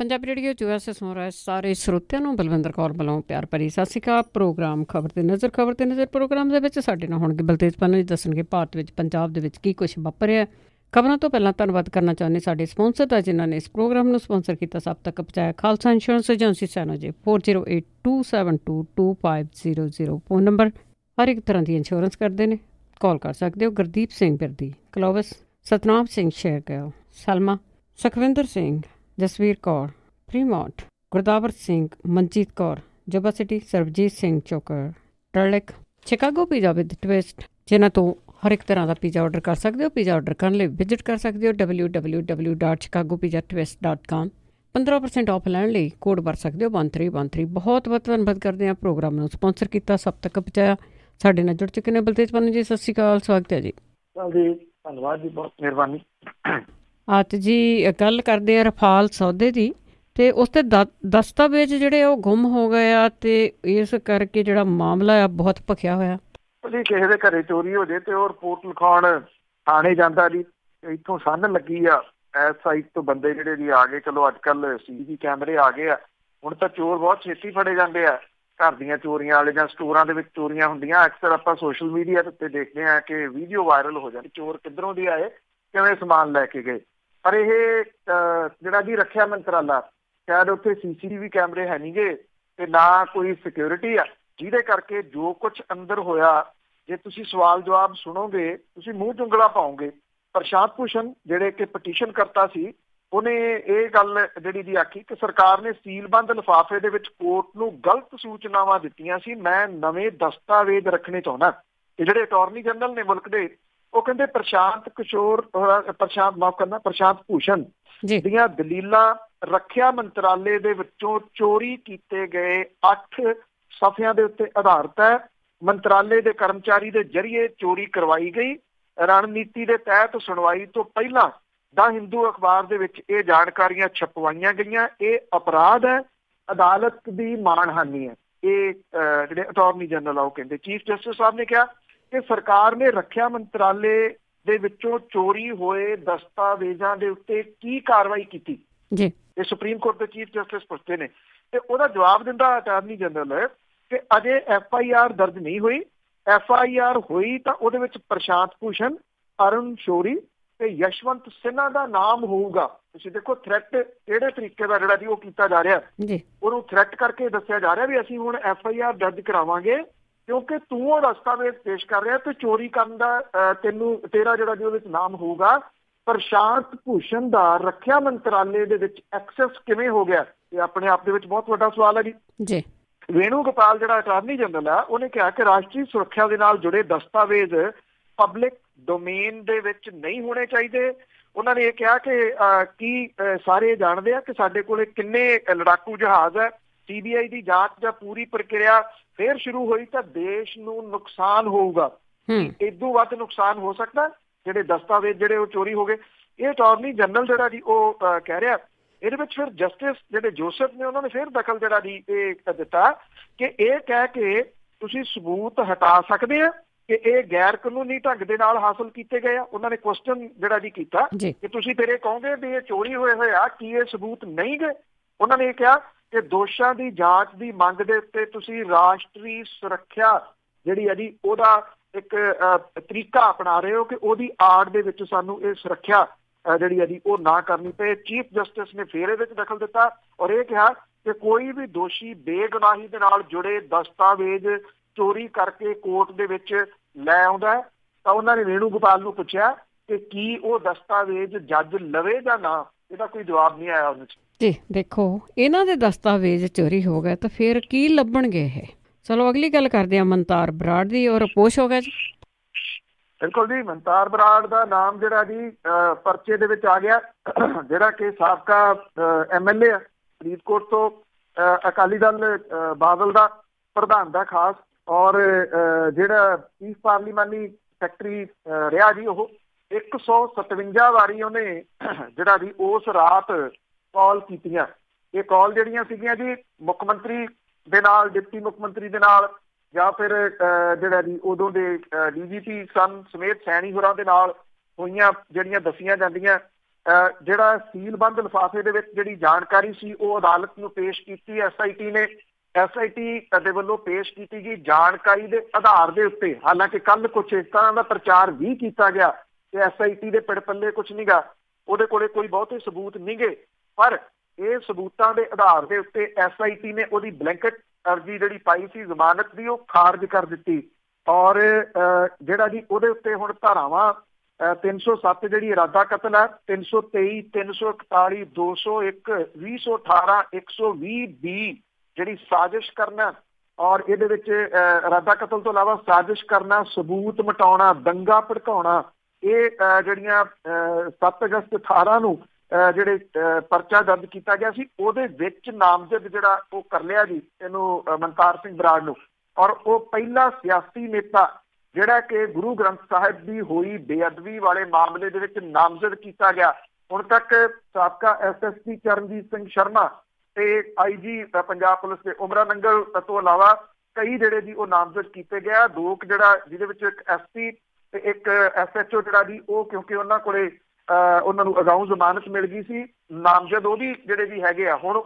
Punjabi radio US ਸੁਣ ਰਹੇ ਸਾਰੇ ਸਰੋਤਿਆਂ ਨੂੰ ਬਲਵਿੰਦਰ ਕੌਰ ਵੱਲੋਂ ਪਿਆਰ ਭਰੀ ਸਤਿ ਸ਼੍ਰੀ ਅਕਾਲ। ਪ੍ਰੋਗਰਾਮ ਖਬਰ ਤੇ ਨਜ਼ਰ ਪ੍ਰੋਗਰਾਮ ਦੇ ਵਿੱਚ ਸਾਡੇ ਨਾਲ ਹੋਣਗੇ ਬਲਤੇਜ ਪੰਨੂ ਜੀ, ਦੱਸਣਗੇ ਭਾਰਤ ਵਿੱਚ ਪੰਜਾਬ ਦੇ ਵਿੱਚ ਕੀ ਕੁਛ ਵਾਪਰਿਆ। ਖਬਰਾਂ ਤੋਂ ਪਹਿਲਾਂ ਧੰਨਵਾਦ ਕਰਨਾ ਚਾਹੁੰਦੇ ਸਾਡੇ ਸਪਾਂਸਰ ਦਾ, ਜਿਨ੍ਹਾਂ ਨੇ ਇਸ ਪ੍ਰੋਗਰਾਮ ਨੂੰ ਸਪਾਂਸਰ ਕੀਤਾ, ਸਭ ਤੱਕ ਪਹੁੰਚਾਇਆ। ਖਾਲਸਾ ਇੰਸ਼ੋਰੈਂਸ ਏਜੰਸੀ ਸੈਨੋ ਜੀ 4082722500 ਫੋਨ ਨੰਬਰ। ਹਰ ਇੱਕ ਤਰ੍ਹਾਂ ਦੀ ਇੰਸ਼ੋਰੈਂਸ ਕਰਦੇ ਨੇ, ਕਾਲ ਕਰ ਸਕਦੇ ਹੋ। Gurdeep Singh Birdi, Clovis, Satnam Singh Shergill, Salma, Sukhwinder Singh, Jasvir Kaur, Fremont, Gurdawar Singh, Manjit Kaur, Yuba City, Sarabjit Singh Chokar, Turlock, Chicago pizza with twist, ਜਿਨ੍ਹਾਂ ਤੋਂ ਹਰ ਇੱਕ ਤਰ੍ਹਾਂ ਦਾ ਪੀਜ਼ਾ ਆਰਡਰ ਕਰ ਸਕਦੇ ਹੋ। ਪੀਜ਼ਾ ਆਰਡਰ ਕਰਨ ਲਈ ਵਿਜ਼ਿਟ ਕਰ ਸਕਦੇ ਹੋ www.chicagopizzatwist.com। 15% ਆਫ ਲੈਣ ਲਈ ਕੋਡ ਵਰਤ ਸਕਦੇ ਹੋ 1313। ਬਹੁਤ ਬਹੁਤ ਧੰਨਵਾਦ ਕਰਦੇ ਹਾਂ ਪ੍ਰੋਗਰਾਮ ਨੂੰ ਸਪਾਂਸਰ ਕੀਤਾ, ਸਭ ਤੱਕ ਪਹੁੰਚਾਇਆ। ਸਾਡੇ ਨਾਲ ਜੁੜ ਚੁੱਕੇ ਨੇ ਬਲਤੇਜ ਪੰਨੂ ਜੀ, ਸਤਿ ਸ਼੍ਰੀ ਅਕਾਲ, ਸਵਾਗਤ ਹੈ ਜੀ। ਧੰਨਵਾਦ ਜੀ, ਬਹੁਤ ਮਿਹਰਬਾਨੀ। ਅੱਜ ਜੀ ਗੱਲ ਕਰਦੇ ਆ ਰਫਾਲ ਸੌਦੇ ਦੀ, ਤੇ ਉਸ ਤੇ ਦਸਤਾਵੇਜ਼ ਜਿਹੜੇ ਉਹ ਗੁੰਮ ਹੋ ਗਏ ਆ, ਤੇ ਇਸ ਕਰਕੇ ਜਿਹੜਾ ਮਾਮਲਾ ਆ ਬਹੁਤ ਭਖਿਆ ਹੋਇਆ। ਜੀ ਕਿਸੇ ਦੇ ਘਰੇ ਚੋਰੀ ਹੋ ਜੇ ਤੇ ਉਹ ਰਿਪੋਰਟ ਲਿਖਾਉਣ ਥਾਣੇ ਜਾਂਦਾ ਜੀ, ਇੱਥੋਂ ਸੰਨ ਲੱਗੀ ਆ ਇਸ ਸਾਈਡ ਤੋਂ ਬੰਦੇ ਜਿਹੜੇ ਜੀ ਆ ਗਏ। ਚਲੋ ਅੱਜ ਕੱਲ CCTV ਕੈਮਰੇ ਆ ਗਏ ਆ, ਹੁਣ ਤਾਂ ਚੋਰ ਬਹੁਤ ਛੇਤੀ ਫੜੇ ਜਾਂਦੇ ਆ। ਘਰ ਦੀਆਂ ਚੋਰੀਆਂ ਵਾਲੇ ਜਾਂ ਸਟੋਰਾਂ ਦੇ ਵਿੱਚ ਚੋਰੀਆਂ ਹੁੰਦੀਆਂ, ਅਕਸਰ ਆਪਾਂ ਸੋਸ਼ਲ ਮੀਡੀਆ ਦੇ ਉੱਤੇ ਦੇਖਦੇ ਹਾਂ ਕਿ ਵੀਡੀਓ ਵਾਇਰਲ ਹੋ ਜਾਂਦੀ, ਚੋਰ ਕਿੱਧਰੋਂ ਦੀ ਆਏ, ਕਿਵੇਂ ਸਮਾਨ ਲੈ ਕੇ ਗਏ। ਪਰ ਇਹ ਜਿਹੜਾ ਜੀ ਰੱਖਿਆ ਮੰਤਰਾਲਾ, ਸ਼ਾਇਦ ਉੱਥੇ CCTV ਕੈਮਰੇ ਹੈ ਨਹੀਂ ਗੇ ਤੇ ਨਾ ਕੋਈ ਸਿਕਿਉਰਿਟੀ ਆ, ਜਿਹਦੇ ਕਰਕੇ ਜੋ ਕੁਛ ਅੰਦਰ ਹੋਇਆ, ਜੇ ਤੁਸੀਂ ਸਵਾਲ ਜਵਾਬ ਸੁਣੋਗੇ ਤੁਸੀਂ ਮੂੰਹ 'ਚ ਉਂਗਲਾਂ ਪਾਓਗੇ। ਪ੍ਰਸ਼ਾਂਤ ਭੂਸ਼ਣ ਜਿਹੜੇ ਕਿ ਪਟੀਸ਼ਨ ਕਰਤਾ ਸੀ, ਉਹਨੇ ਇਹ ਗੱਲ ਜਿਹੜੀ ਦੀ ਆਖੀ ਕਿ ਸਰਕਾਰ ਨੇ ਸੀਲਬੰਦ ਲਿਫਾਫੇ ਦੇ ਵਿੱਚ ਕੋਰਟ ਨੂੰ ਗਲਤ ਸੂਚਨਾਵਾਂ ਦਿੱਤੀਆਂ ਸੀ, ਮੈਂ ਨਵੇਂ ਦਸਤਾਵੇਜ਼ ਰੱਖਣੇ ਚਾਹੁੰਦਾ। ਤੇ ਜਿਹੜੇ ਅਟਾਰਨੀ ਜਨਰਲ ਨੇ ਮੁਲਕ ਦੇ, ਉਹ ਕਹਿੰਦੇ ਪ੍ਰਸ਼ਾਂਤ ਭੂਸ਼ਣ ਦੀਆਂ ਦਲੀਲਾਂ ਰੱਖਿਆ ਮੰਤਰਾਲੇ ਦੇ ਵਿੱਚੋਂ ਚੋਰੀ ਕੀਤੇ ਗਏ 8 ਸਫ਼ਿਆਂ ਦੇ ਉੱਤੇ ਆਧਾਰਿਤ ਹੈ। ਮੰਤਰਾਲੇ ਦੇ ਕਰਮਚਾਰੀ ਦੇ ਜ਼ਰੀਏ ਚੋਰੀ ਕਰਵਾਈ ਗਈ, ਰਣਨੀਤੀ ਦੇ ਤਹਿਤ ਸੁਣਵਾਈ ਤੋਂ ਪਹਿਲਾਂ ਦਾ ਹਿੰਦੂ ਅਖਬਾਰ ਦੇ ਵਿੱਚ ਇਹ ਜਾਣਕਾਰੀਆਂ ਛਪਵਾਈਆਂ ਗਈਆਂ, ਇਹ ਅਪਰਾਧ ਹੈ, ਅਦਾਲਤ ਦੀ ਮਾਣਹਾਨੀ ਹੈ। ਇਹ ਜਿਹੜੇ ਅਟਾਰਨੀ ਜਨਰਲ ਆ ਉਹ ਕਹਿੰਦੇ। ਚੀਫ ਜਸਟਿਸ ਸਾਹਿਬ ਨੇ ਕਿਹਾ ਕਿ ਸਰਕਾਰ ਨੇ ਰੱਖਿਆ ਮੰਤਰਾਲੇ ਦੇ ਵਿੱਚੋਂ ਚੋਰੀ ਹੋਏ ਦਸਤਾਵੇਜ਼ਾਂ ਦੇ ਉੱਤੇ ਕੀ ਕਾਰਵਾਈ ਕੀਤੀ ਜੀ, ਇਹ ਸੁਪਰੀਮ ਕੋਰਟ ਦੇ ਚੀਫ ਜਸਟਿਸ ਪੁੱਛਦੇ ਨੇ। ਤੇ ਉਹਦਾ ਜਵਾਬ ਦਿੰਦਾ ਅਟਾਰਨੀ ਜਨਰਲ ਕਿ ਅਜੇ FIR ਦਰਜ ਨਹੀਂ ਹੋਈ, FIR ਹੋਈ ਤਾਂ ਉਹਦੇ ਵਿੱਚ ਪ੍ਰਸ਼ਾਂਤ ਭੂਸ਼ਣ, ਅਰੁਣ ਸ਼ੌਰੀ ਤੇ ਯਸ਼ਵੰਤ ਸਿਨਹਾ ਦਾ ਨਾਮ ਹੋਊਗਾ। ਤੁਸੀਂ ਦੇਖੋ ਥ੍ਰੈਟ ਕਿਹੜੇ ਤਰੀਕੇ ਦਾ ਜਿਹੜਾ ਜੀ ਉਹ ਕੀਤਾ ਜਾ ਰਿਹਾ, ਉਹਨੂੰ ਥ੍ਰੈਟ ਕਰਕੇ ਦੱਸਿਆ ਜਾ ਰਿਹਾ ਵੀ ਅਸੀਂ ਹੁਣ FIR ਦਰਜ ਕਰਾਵਾਂਗੇ ਕਿਉਂਕਿ ਤੂੰ ਉਹ ਦਸਤਾਵੇਜ਼ ਪੇਸ਼ ਕਰ ਰਿਹਾ ਤੇ ਚੋਰੀ ਕਰਨ ਦਾ ਤੇਰਾ ਜਿਹੜਾ ਜੀ ਉਹਦੇ ਵਿੱਚ ਨਾਮ ਹੋਊਗਾ। ਪ੍ਰਸ਼ਾਂਤ ਭੂਸ਼ਣ ਦਾ ਰੱਖਿਆ ਮੰਤਰਾਲੇ ਦੇ ਵਿੱਚ ਐਕਸੈਸ ਕਿਵੇਂ ਹੋ ਗਿਆ, ਇਹ ਆਪਣੇ ਆਪ ਦੇ ਵਿੱਚ ਬਹੁਤ ਵੱਡਾ ਸਵਾਲ ਹੈ ਜੀ। ਵੇਣੂ ਗੋਪਾਲ ਜਿਹੜਾ ਅਟਾਰਨੀ ਜਨਰਲ ਆ, ਉਹਨੇ ਕਿਹਾ ਕਿ ਰਾਸ਼ਟਰੀ ਸੁਰੱਖਿਆ ਦੇ ਨਾਲ ਜੁੜੇ ਦਸਤਾਵੇਜ਼ ਪਬਲਿਕ ਡੋਮੇਨ ਦੇ ਵਿੱਚ ਨਹੀਂ ਹੋਣੇ ਚਾਹੀਦੇ। ਉਹਨਾਂ ਨੇ ਇਹ ਕਿਹਾ ਕਿ ਸਾਰੇ ਜਾਣਦੇ ਆ ਕਿ ਸਾਡੇ ਕੋਲੇ ਕਿੰਨੇ ਲੜਾਕੂ ਜਹਾਜ਼ ਹੈ। CBI ਦੀ ਜਾਂਚ ਜਾਂ ਪੂਰੀ ਪ੍ਰਕਿਰਿਆ ਫੇਰ ਸ਼ੁਰੂ ਹੋਈ ਤਾਂ ਦੇਸ਼ ਨੂੰ ਨੁਕਸਾਨ ਹੋਊਗਾ, ਇਦੋਂ ਵੱਧ ਨੁਕਸਾਨ ਹੋ ਸਕਦਾ ਜਿਹੜੇ ਦਸਤਾਵੇਜ਼ ਜਿਹੜੇ ਉਹ ਚੋਰੀ ਹੋ ਗਏ। ਇਹ ਅਟਾਰਨੀ ਜਨਰਲ ਜਿਹੜਾ ਜੀ ਉਹ ਕਹਿ ਰਿਹਾ। ਇਹਦੇ ਵਿੱਚ ਫਿਰ ਜਸਟਿਸ ਜਿਹੜੇ ਜੋਸਫ ਨੇ, ਉਹਨਾਂ ਨੇ ਫਿਰ ਦਖਲ ਜਿਹੜਾ ਜੀ ਇਹ ਦਿੱਤਾ ਕਿ ਇਹ ਕਹਿ ਕੇ ਤੁਸੀਂ ਸਬੂਤ ਹਟਾ ਸਕਦੇ ਆ ਕਿ ਇਹ ਗੈਰ ਕਾਨੂੰਨੀ ਢੰਗ ਦੇ ਨਾਲ ਹਾਸਲ ਕੀਤੇ ਗਏ ਆ। ਉਹਨਾਂ ਨੇ ਕੁਐਸਚਨ ਜਿਹੜਾ ਜੀ ਕੀਤਾ ਕਿ ਤੁਸੀਂ ਫਿਰ ਇਹ ਕਹੋਗੇ ਵੀ ਇਹ ਚੋਰੀ ਹੋਏ ਆ, ਕੀ ਇਹ ਸਬੂਤ ਨਹੀਂ ਗਏ? ਉਹਨਾਂ ਨੇ ਇਹ ਕਿਹਾ ਕਿ ਦੋਸ਼ਾਂ ਦੀ ਜਾਂਚ ਦੀ ਮੰਗ ਦੇ ਉੱਤੇ ਤੁਸੀਂ ਰਾਸ਼ਟਰੀ ਸੁਰੱਖਿਆ ਜਿਹੜੀ ਹੈ ਜੀ ਉਹਦਾ ਇੱਕ ਤਰੀਕਾ ਅਪਣਾ ਰਹੇ ਹੋ ਕਿ ਉਹਦੀ ਆੜ ਦੇ ਵਿੱਚ ਸਾਨੂੰ ਇਹ ਸੁਰੱਖਿਆ ਜਿਹੜੀ ਹੈ ਜੀ ਉਹ ਨਾ ਕਰਨੀ ਪਏ। ਚੀਫ ਜਸਟਿਸ ਨੇ ਫਿਰ ਇਹਦੇ ਵਿੱਚ ਦਖਲ ਦਿੱਤਾ ਔਰ ਇਹ ਕਿਹਾ ਕਿ ਕੋਈ ਵੀ ਦੋਸ਼ੀ ਬੇਗੁਨਾਹੀ ਦੇ ਨਾਲ ਜੁੜੇ ਦਸਤਾਵੇਜ਼ ਚੋਰੀ ਕਰਕੇ ਕੋਰਟ ਦੇ ਵਿੱਚ ਲੈ ਆਉਂਦਾ ਤਾਂ ਉਹਨਾਂ ਨੇ ਵੇਣੂ ਗੋਪਾਲ ਨੂੰ ਪੁੱਛਿਆ ਕਿ ਕੀ ਉਹ ਦਸਤਾਵੇਜ਼ ਜੱਜ ਲਵੇ ਜਾਂ ਨਾ। ਇਹਦਾ ਕੋਈ ਜਵਾਬ ਨਹੀਂ ਆਇਆ ਉਹਦੇ 'ਚ ਜੀ। ਦੇਖੋ ਇਹਨਾਂ ਦੇ ਦਸਤਾਵੇਜ਼ ਚੋਰੀ ਹੋ ਗਏ ਤਾਂ ਫਿਰ ਕੀ ਲੱਭਣਗੇ ਇਹ। ਚਲੋ ਅਗਲੀ ਗੱਲ ਕਰਦੇ ਆ ਮਨਤਾਰ ਬਰਾੜ ਦੀ, ਔਰ ਪੋਸ਼ ਹੋ ਗਿਆ ਜੀ। ਬਿਲਕੁਲ ਜੀ, ਮਨਤਾਰ ਬਰਾੜ ਦਾ ਨਾਮ ਜਿਹੜਾ ਜੀ ਪਰਚੇ ਦੇ ਵਿੱਚ ਆ ਗਿਆ, ਜਿਹੜਾ ਕਿ ਸਾਬਕਾ MLA ਆ ਫਰੀਦਕੋਟ ਤੋਂ, ਅਕਾਲੀ ਦਲ ਬਾਦਲ ਦਾ ਪ੍ਰਧਾਨ ਦਾ ਖਾਸ, ਔਰ ਜਿਹੜਾ ਚੀਫ ਪਾਰਲੀਮਾਨੀ ਸੈਕਟਰੀ ਰਿਹਾ ਜੀ, ਉਹ 157 ਵਾਰੀ ਉਹਨੇ ਜਿਹੜਾ ਜੀ ਉਸ ਰਾਤ ਕਾਲ ਕੀਤੀਆਂ। ਇਹ ਕਾਲ ਜਿਹੜੀਆਂ ਸੀਗੀਆਂ ਜੀ ਮੁੱਖ ਮੰਤਰੀ ਦੇ ਨਾਲ, ਡਿਪਟੀ ਮੁੱਖ ਮੰਤਰੀ ਦੇ ਨਾਲ, ਜਾਂ ਫਿਰ ਜਿਹੜਾ ਜੀ ਉਦੋਂ ਦੇ DGP ਸਨ ਸਮੇਤ ਸੈਣੀ ਹੋਰਾਂ ਦੇ ਨਾਲ ਹੋਈਆਂ, ਜਿਹੜੀਆਂ ਦੱਸੀਆਂ ਜਾਂਦੀਆਂ ਜਿਹੜਾ ਸੀਲਬੰਦ ਲਿਫਾਫੇ ਦੇ ਵਿੱਚ ਜਿਹੜੀ ਜਾਣਕਾਰੀ ਸੀ ਉਹ ਅਦਾਲਤ ਨੂੰ ਪੇਸ਼ ਕੀਤੀ SIT ਨੇ। SIT ਦੇ ਵੱਲੋਂ ਪੇਸ਼ ਕੀਤੀ ਗਈ ਜਾਣਕਾਰੀ ਦੇ ਆਧਾਰ ਦੇ ਉੱਤੇ, ਹਾਲਾਂਕਿ ਕੱਲ ਕੁਛ ਇਸ ਤਰ੍ਹਾਂ ਦਾ ਪ੍ਰਚਾਰ ਵੀ ਕੀਤਾ ਗਿਆ ਕਿ SIT ਦੇ ਪਿੜ ਪੱਲੇ ਕੁਛ ਨਹੀਂ ਗਾ, ਉਹਦੇ ਕੋਲੇ ਕੋਈ ਬਹੁਤੇ ਸਬੂਤ ਨਹੀਂ ਗੇ, ਪਰ ਇਹ ਸਬੂਤਾਂ ਦੇ ਆਧਾਰ ਦੇ ਉੱਤੇ SIT ਨੇ ਉਹਦੀ ਬਲੈਂਕਟ ਅਰਜ਼ੀ ਜਿਹੜੀ ਪਾਈ ਸੀ ਜ਼ਮਾਨਤ ਦੀ ਉਹ ਖਾਰਜ ਕਰ ਦਿੱਤੀ। ਔਰ ਜਿਹੜਾ ਜੀ ਉਹਦੇ ਉੱਤੇ ਹੁਣ ਧਾਰਾਵਾਂ 307 ਜਿਹੜੀ ਇਰਾਦਾ ਕਤਲ ਹੈ, 323, 341, 201, 2018, 120B ਜਿਹੜੀ ਸਾਜ਼ਿਸ਼ ਕਰਨਾ, ਔਰ ਇਹਦੇ ਵਿੱਚ ਇਰਾਦਾ ਕਤਲ ਤੋਂ ਇਲਾਵਾ ਸਾਜ਼ਿਸ਼ ਕਰਨਾ, ਸਬੂਤ ਮਿਟਾਉਣਾ, ਦੰਗਾ ਭੜਕਾਉਣਾ, ਇਹ ਜਿਹੜੀਆਂ 7 ਅਗਸਤ 18 ਨੂੰ ਜਿਹੜੇ ਪਰਚਾ ਦਰਜ ਕੀਤਾ ਗਿਆ ਸੀ ਉਹਦੇ ਵਿੱਚ ਨਾਮਜ਼ਦ ਜਿਹੜਾ ਉਹ ਕਰ ਲਿਆ ਜੀ ਇਹਨੂੰ ਮਨਤਾਰ ਸਿੰਘ ਬਰਾੜ ਨੂੰ। ਔਰ ਉਹ ਪਹਿਲਾ ਸਿਆਸੀ ਨੇਤਾ ਜਿਹੜਾ ਕਿ ਗੁਰੂ ਗ੍ਰੰਥ ਸਾਹਿਬ ਦੀ ਹੋਈ ਬੇਅਦਬੀ ਵਾਲੇ ਮਾਮਲੇ ਦੇ ਵਿੱਚ ਨਾਮਜ਼ਦ ਕੀਤਾ ਗਿਆ। ਹੁਣ ਤੱਕ ਸਾਬਕਾ SSP ਚਰਨਜੀਤ ਸਿੰਘ ਸ਼ਰਮਾ ਤੇ IG ਪੰਜਾਬ ਪੁਲਿਸ ਦੇ ਉਮਰਾ ਨੰਗਲ ਤੋਂ ਇਲਾਵਾ ਕਈ ਜਿਹੜੇ ਜੀ ਉਹ ਨਾਮਜ਼ਦ ਕੀਤੇ ਗਿਆ। ਦੋ ਜਿਹੜਾ ਜਿਹਦੇ ਵਿੱਚ ਇੱਕ SP ਤੇ ਇੱਕ SHO ਜਿਹੜਾ ਜੀ ਉਹ ਕਿਉਂਕਿ ਉਹਨਾਂ ਕੋਲੇ ਉਹਨਾਂ ਨੂੰ ਅਗਾਊਂ ਜ਼ਮਾਨਤ ਮਿਲ ਗਈ ਸੀ, ਨਾਮਜ਼ਦ ਉਹ ਵੀ ਜਿਹੜੇ ਵੀ ਹੈਗੇ ਆ। ਹੁਣ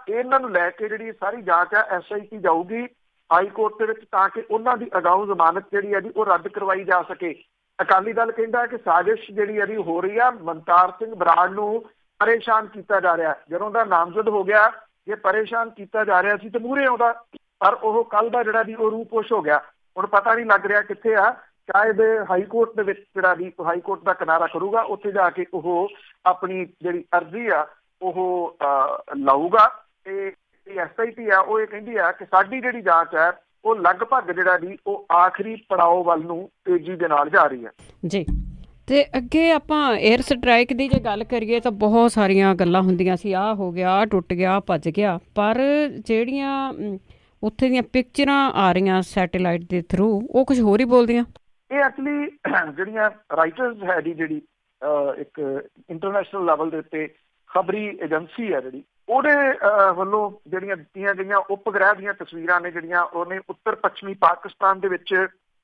ਇਹਨਾਂ ਨੂੰ ਲੈ ਕੇ ਜਿਹੜੀ ਸਾਰੀ ਜਾਂਚ ਆ SIT ਜਾਊਗੀ ਹਾਈ ਕੋਰਟ ਦੇ ਵਿੱਚ ਤਾਂ ਕਿ ਉਹਨਾਂ ਦੀ ਅਗਾਊਂ ਜ਼ਮਾਨਤ ਜਿਹੜੀ ਹੈ ਜੀ ਉਹ ਰੱਦ ਕਰਵਾਈ ਜਾ ਸਕੇ। ਅਕਾਲੀ ਦਲ ਕਹਿੰਦਾ ਕਿ ਸਾਜ਼ਿਸ਼ ਜਿਹੜੀ ਹੈ ਜੀ ਹੋ ਰਹੀ ਆ, ਮਨਤਾਰ ਸਿੰਘ ਬਰਾੜ ਨੂੰ ਪਰੇਸ਼ਾਨ ਕੀਤਾ ਜਾ ਰਿਹਾ। ਜਦੋਂ ਦਾ ਨਾਮਜ਼ਦ ਹੋ ਗਿਆ ਜੇ ਪਰੇਸ਼ਾਨ ਕੀਤਾ ਜਾ ਰਿਹਾ ਸੀ ਤੇ ਮੂਹਰੇ ਆਉਂਦਾ, ਪਰ ਉਹ ਕੱਲ ਦਾ ਜਿਹੜਾ ਜੀ ਉਹ ਰੂਪੋਸ਼ ਹੋ ਗਿਆ। ਹੁਣ ਪਤਾ ਨਹੀਂ ਲੱਗ ਰਿਹਾ ਕਿੱਥੇ ਆ। ਸ਼ਾਇਦ ਹਾਈ ਕੋਰਟ ਦੇ ਵਿੱਚ ਜਿਹੜਾ ਵੀ ਹਾਈ ਕੋਰਟ ਦਾ ਕਿਨਾਰਾ ਕਰੂਗਾ, ਉੱਥੇ ਜਾ ਕੇ ਉਹ ਆਪਣੀ ਜਿਹੜੀ ਅਰਜ਼ੀ ਆ ਉਹ ਲਾਊਗਾ। ਤੇ SIT ਆ ਉਹ ਇਹ ਕਹਿੰਦੀ ਆ ਕਿ ਸਾਡੀ ਜਿਹੜੀ ਜਾਂਚ ਹੈ ਉਹ ਲਗਭਗ ਜਿਹੜਾ ਜੀ ਉਹ ਆਖਰੀ ਪੜਾਅ ਵੱਲ ਨੂੰ ਤੇਜ਼ੀ ਦੇ ਨਾਲ ਜਾ ਰਹੀ ਹੈ ਜੀ। ਤੇ ਅੱਗੇ ਆਪਾਂ 에ਅਰ ਸਟ੍ਰਾਈਕ ਦੀ ਜੇ ਗੱਲ ਕਰੀਏ ਤਾਂ ਬਹੁਤ ਸਾਰੀਆਂ ਗੱਲਾਂ ਹੁੰਦੀਆਂ ਸੀ, ਆਹ ਹੋ ਗਿਆ, ਆਹ ਟੁੱਟ ਗਿਆ, ਭੱਜ ਗਿਆ, ਪਰ ਜਿਹੜੀਆਂ ਉੱਥੇ ਦੀਆਂ ਪਿਕਚਰਾਂ ਆ ਰਹੀਆਂ ਸੈਟੇਲਾਈਟ ਦੇ ਥਰੂ ਉਹ ਕੁਝ ਹੋਰ ਹੀ ਬੋਲਦੀਆਂ। ਇਹ ਐਕਚੁਅਲੀ ਜਿਹੜੀਆਂ ਰਾਈਟਰਸ ਹੈ ਜੀ ਜਿਹੜੀ ਇੱਕ ਇੰਟਰਨੈਸ਼ਨਲ ਲੈਵਲ ਦੇ ਉੱਤੇ ਖਬਰੀ ਏਜੰਸੀ ਹੈ ਜਿਹੜੀ ਉਹਦੇ ਵੱਲੋਂ ਜਿਹੜੀਆਂ ਦਿੱਤੀਆਂ ਗਈਆਂ ਉਪਗ੍ਰਹਿ ਦੀਆਂ ਤਸਵੀਰਾਂ ਨੇ ਜਿਹੜੀਆਂ ਉਹਨੇ ਉੱਤਰ ਪੱਛਮੀ ਪਾਕਿਸਤਾਨ ਦੇ ਵਿੱਚ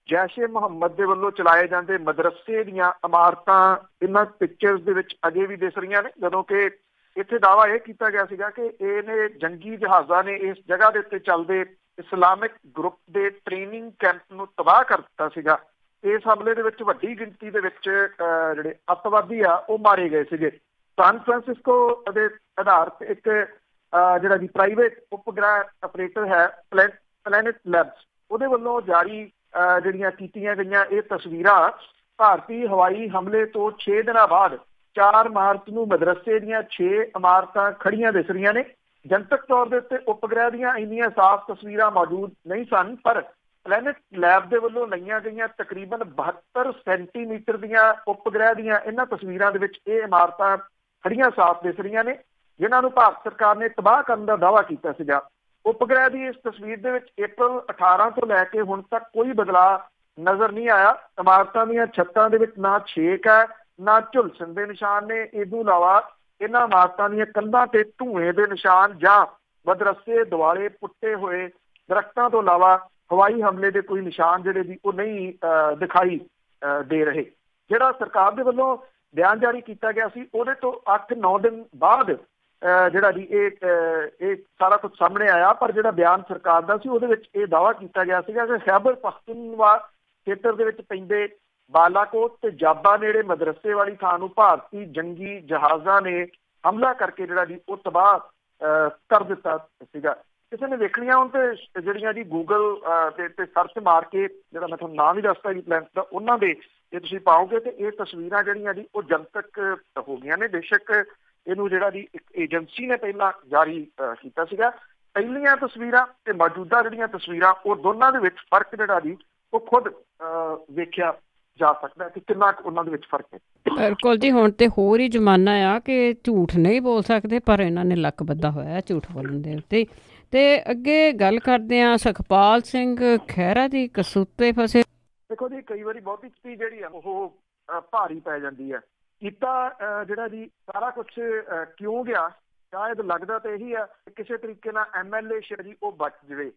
ਜੈਸ਼ ਏ ਮੁਹੰਮਦ ਦੇ ਵੱਲੋਂ ਚਲਾਏ ਜਾਂਦੇ ਮਦਰਸੇ ਦੀਆਂ ਇਮਾਰਤਾਂ ਇਹਨਾਂ ਪਿਕਚਰਸ ਦੇ ਵਿੱਚ ਅਜੇ ਵੀ ਦਿਸ ਰਹੀਆਂ ਨੇ। ਜਦੋਂ ਕਿ ਇੱਥੇ ਦਾਅਵਾ ਇਹ ਕੀਤਾ ਗਿਆ ਸੀਗਾ ਕਿ ਇਹਨੇ ਜੰਗੀ ਜਹਾਜ਼ਾਂ ਨੇ ਇਸ ਜਗ੍ਹਾ ਦੇ ਉੱਤੇ ਚੱਲਦੇ ਇਸਲਾਮਿਕ ਗਰੁੱਪ ਦੇ ਟ੍ਰੇਨਿੰਗ ਕੈਂਪ ਨੂੰ ਤਬਾਹ ਕਰ ਦਿੱਤਾ ਸੀਗਾ। ਇਸ ਹਮਲੇ ਦੇ ਵਿੱਚ ਵੱਡੀ ਗਿਣਤੀ ਦੇ ਵਿੱਚ ਜਿਹੜੇ ਅੱਤਵਾਦੀ ਆ ਉਹ ਮਾਰੇ ਗਏ ਸੀਗੇ। ਸਾਨ ਫਰਾਂਸਿਸਕੋ ਦੇ ਆਧਾਰਿਤ ਇੱਕ ਜਿਹੜਾ ਜੀ ਪ੍ਰਾਈਵੇਟ ਉਪਗ੍ਰਹਿ ਆਪਰੇਟਰ ਹੈ ਪਲੈਨਟ ਲੈਬਸ, ਉਹਦੇ ਵੱਲੋਂ ਜਾਰੀ ਜਿਹੜੀਆਂ ਕੀਤੀਆਂ ਗਈਆਂ ਇਹ ਤਸਵੀਰਾਂ ਭਾਰਤੀ ਹਵਾਈ ਹਮਲੇ ਤੋਂ 6 ਦਿਨਾਂ ਬਾਅਦ 4 ਮਾਰਚ ਨੂੰ ਮਦਰਸੇ ਦੀਆਂ 6 ਇਮਾਰਤਾਂ ਖੜੀਆਂ ਦਿਸ ਰਹੀਆਂ ਨੇ। ਜਨਤਕ ਤੌਰ ਦੇ ਉੱਤੇ ਉਪਗ੍ਰਹਿ ਦੀਆਂ ਇੰਨੀਆਂ ਸਾਫ਼ ਤਸਵੀਰਾਂ ਮੌਜੂਦ ਨਹੀਂ ਸਨ, ਪਰ ਪਲੈਨਟ ਲੈਬ ਦੇ ਵੱਲੋਂ ਲਈਆਂ ਗਈਆਂ ਤਕਰੀਬਨ 72 ਸੈਂਟੀਮੀਟਰ ਦੀਆਂ ਉਪਗ੍ਰਹਿ ਦੀਆਂ ਇਹਨਾਂ ਤਸਵੀਰਾਂ ਦੇ ਵਿੱਚ ਇਹ ਇਮਾਰਤਾਂ ਖੜੀਆਂ ਸਾਫ਼ ਦਿਸ ਰਹੀਆਂ ਨੇ, ਜਿਨ੍ਹਾਂ ਨੂੰ ਭਾਰਤ ਸਰਕਾਰ ਨੇ ਤਬਾਹ ਕਰਨ ਦਾ ਦਾਅਵਾ ਕੀਤਾ ਸੀਗਾ। ਉਪਗ੍ਰਹਿ ਦੀ ਇਸ ਤਸਵੀਰ ਦੇ ਵਿੱਚ April 18 ਤੋਂ ਲੈ ਕੇ ਹੁਣ ਤੱਕ ਕੋਈ ਬਦਲਾਅ ਨਜ਼ਰ ਨਹੀਂ ਆਇਆ। ਇਮਾਰਤਾਂ ਦੀਆਂ ਛੱਤਾਂ ਦੇ ਵਿੱਚ ਨਾ ਛੇਕ ਹੈ ਨਾ ਝੁਲਸਣ ਦੇ ਨਿਸ਼ਾਨ ਨੇ। ਇਸ ਤੋਂ ਇਲਾਵਾ ਇਹਨਾਂ ਇਮਾਰਤਾਂ ਦੀਆਂ ਕੰਧਾਂ ਤੇ ਧੂਏ ਦੇ ਨਿਸ਼ਾਨ ਜਾਂ ਮਦਰਸੇ ਦੁਆਲੇ ਪੁੱਟੇ ਹੋਏ ਦਰਖਤਾਂ ਤੋਂ ਇਲਾਵਾ ਹਵਾਈ ਹਮਲੇ ਦੇ ਕੋਈ ਨਿਸ਼ਾਨ ਜਿਹੜੇ ਵੀ ਉਹ ਨਹੀਂ ਦਿਖਾਈ ਦੇ ਰਹੇ। ਜਿਹੜਾ ਸਰਕਾਰ ਦੇ ਵੱਲੋਂ ਬਿਆਨ ਜਾਰੀ ਕੀਤਾ ਗਿਆ ਸੀ ਉਹਦੇ ਤੋਂ 8-9 ਦਿਨ ਬਾਅਦ ਜਿਹੜਾ ਜੀ ਇਹ ਸਾਰਾ ਕੁਝ ਸਾਹਮਣੇ ਆਇਆ, ਪਰ ਜਿਹੜਾ ਬਿਆਨ ਸਰਕਾਰ ਦਾ ਸੀ ਉਹਦੇ ਵਿੱਚ ਇਹ ਦਾਅਵਾ ਕੀਤਾ ਗਿਆ ਸੀਗਾ ਕਿ ਖੈਬਰ ਪਖਤੂਨਖਵਾ ਖੇਤਰ ਦੇ ਵਿੱਚ ਪੈਂਦੇ ਬਾਲਾਕੋਟ ਤੇ ਜਾਬਾ ਨੇੜੇ ਮਦਰਸੇ ਵਾਲੀ ਥਾਂ ਨੂੰ ਭਾਰਤੀ ਜੰਗੀ ਜਹਾਜ਼ਾਂ ਨੇ ਹਮਲਾ ਕਰਕੇ ਜਿਹੜਾ ਜੀ ਉਹ ਤਬਾਹ ਕਰ ਦਿੱਤਾ ਸੀਗਾ। ਕਿਸੇ ਨੇ ਵੇਖਣੀਆਂ ਹੁਣ ਤੇ ਜਿਹੜੀਆਂ ਜੀ ਗੂਗਲ ਤੇ ਸਰਚ ਮਾਰ ਕੇ ਜਿਹੜਾ ਮੈਂ ਤੁਹਾਨੂੰ ਨਾਮ ਹੀ ਦੱਸਦਾ ਜੀ ਪਲੈਨਟ ਦਾ, ਉਹਨਾਂ ਦੇ ਜੇ ਤੁਸੀਂ ਪਾਓਗੇ ਤੇ ਇਹ ਤਸਵੀਰਾਂ ਜਿਹੜੀਆਂ ਜੀ ਉਹ ਜਨਤਕ ਹੋ ਗਈਆਂ ਨੇ। ਬੇਸ਼ੱਕ ਇਹਨੂੰ ਜਿਹੜਾ ਜੀ ਇੱਕ ਏਜੰਸੀ ਨੇ ਪਹਿਲਾਂ ਜਾਰੀ ਕੀਤਾ ਸੀਗਾ। ਪਹਿਲੀਆਂ ਤਸਵੀਰਾਂ ਤੇ ਮੌਜੂਦਾ ਜਿਹੜੀਆਂ ਤਸਵੀਰਾਂ ਉਹ ਦੋਨਾਂ ਦੇ ਵਿੱਚ ਫਰਕ ਜਿਹੜਾ ਜੀ ਉਹ ਖੁਦ ਵੇਖਿਆ ਜਾ ਸਕਦਾ ਕਿ ਕਿੰਨਾ ਉਹਨਾਂ ਦੇ ਵਿੱਚ ਫਰਕ ਹੈ। ਬਿਲਕੁਲ ਜੀ, ਹੁਣ ਤੇ ਹੋਰ ਹੀ ਜ਼ਮਾਨਾ ਆ ਕਿ ਝੂਠ ਨਹੀਂ ਬੋਲ ਸਕਦੇ, ਪਰ ਇਹਨਾਂ ਨੇ ਲੱਕ ਬੱਧਾ ਹੋਇਆ ਝੂਠ ਬੋਲਣ ਦੇ ਉੱਤੇ। ਤੇ ਅੱਗੇ ਗੱਲ ਕਰਦੇ ਹਾਂ ਸੁਖਪਾਲ ਸਿੰਘ ਖਹਿਰਾ ਦੀ ਕਸੂਤੇ ਫਸੇ। ਦੇਖੋ ਜੀ, ਕਈ ਵਾਰੀ ਬਹੁਤੀ ਸਪੀਚ ਜਿਹੜੀ ਆ ਉਹ ਭਾਰੀ ਪੈ ਜਾਂਦੀ ਹੈ। ਕੀਤਾ ਜਿਹੜਾ ਜੀ ਸਾਰਾ ਕੁਛ ਕਿਉਂ ਗਿਆ, ਸ਼ਾਇਦ ਲੱਗਦਾ ਤਾਂ ਇਹੀ ਆ ਕਿਸੇ ਤਰੀਕੇ ਨਾਲ MLA ਜੀ ਉਹ ਬਚ ਜਾਵੇ।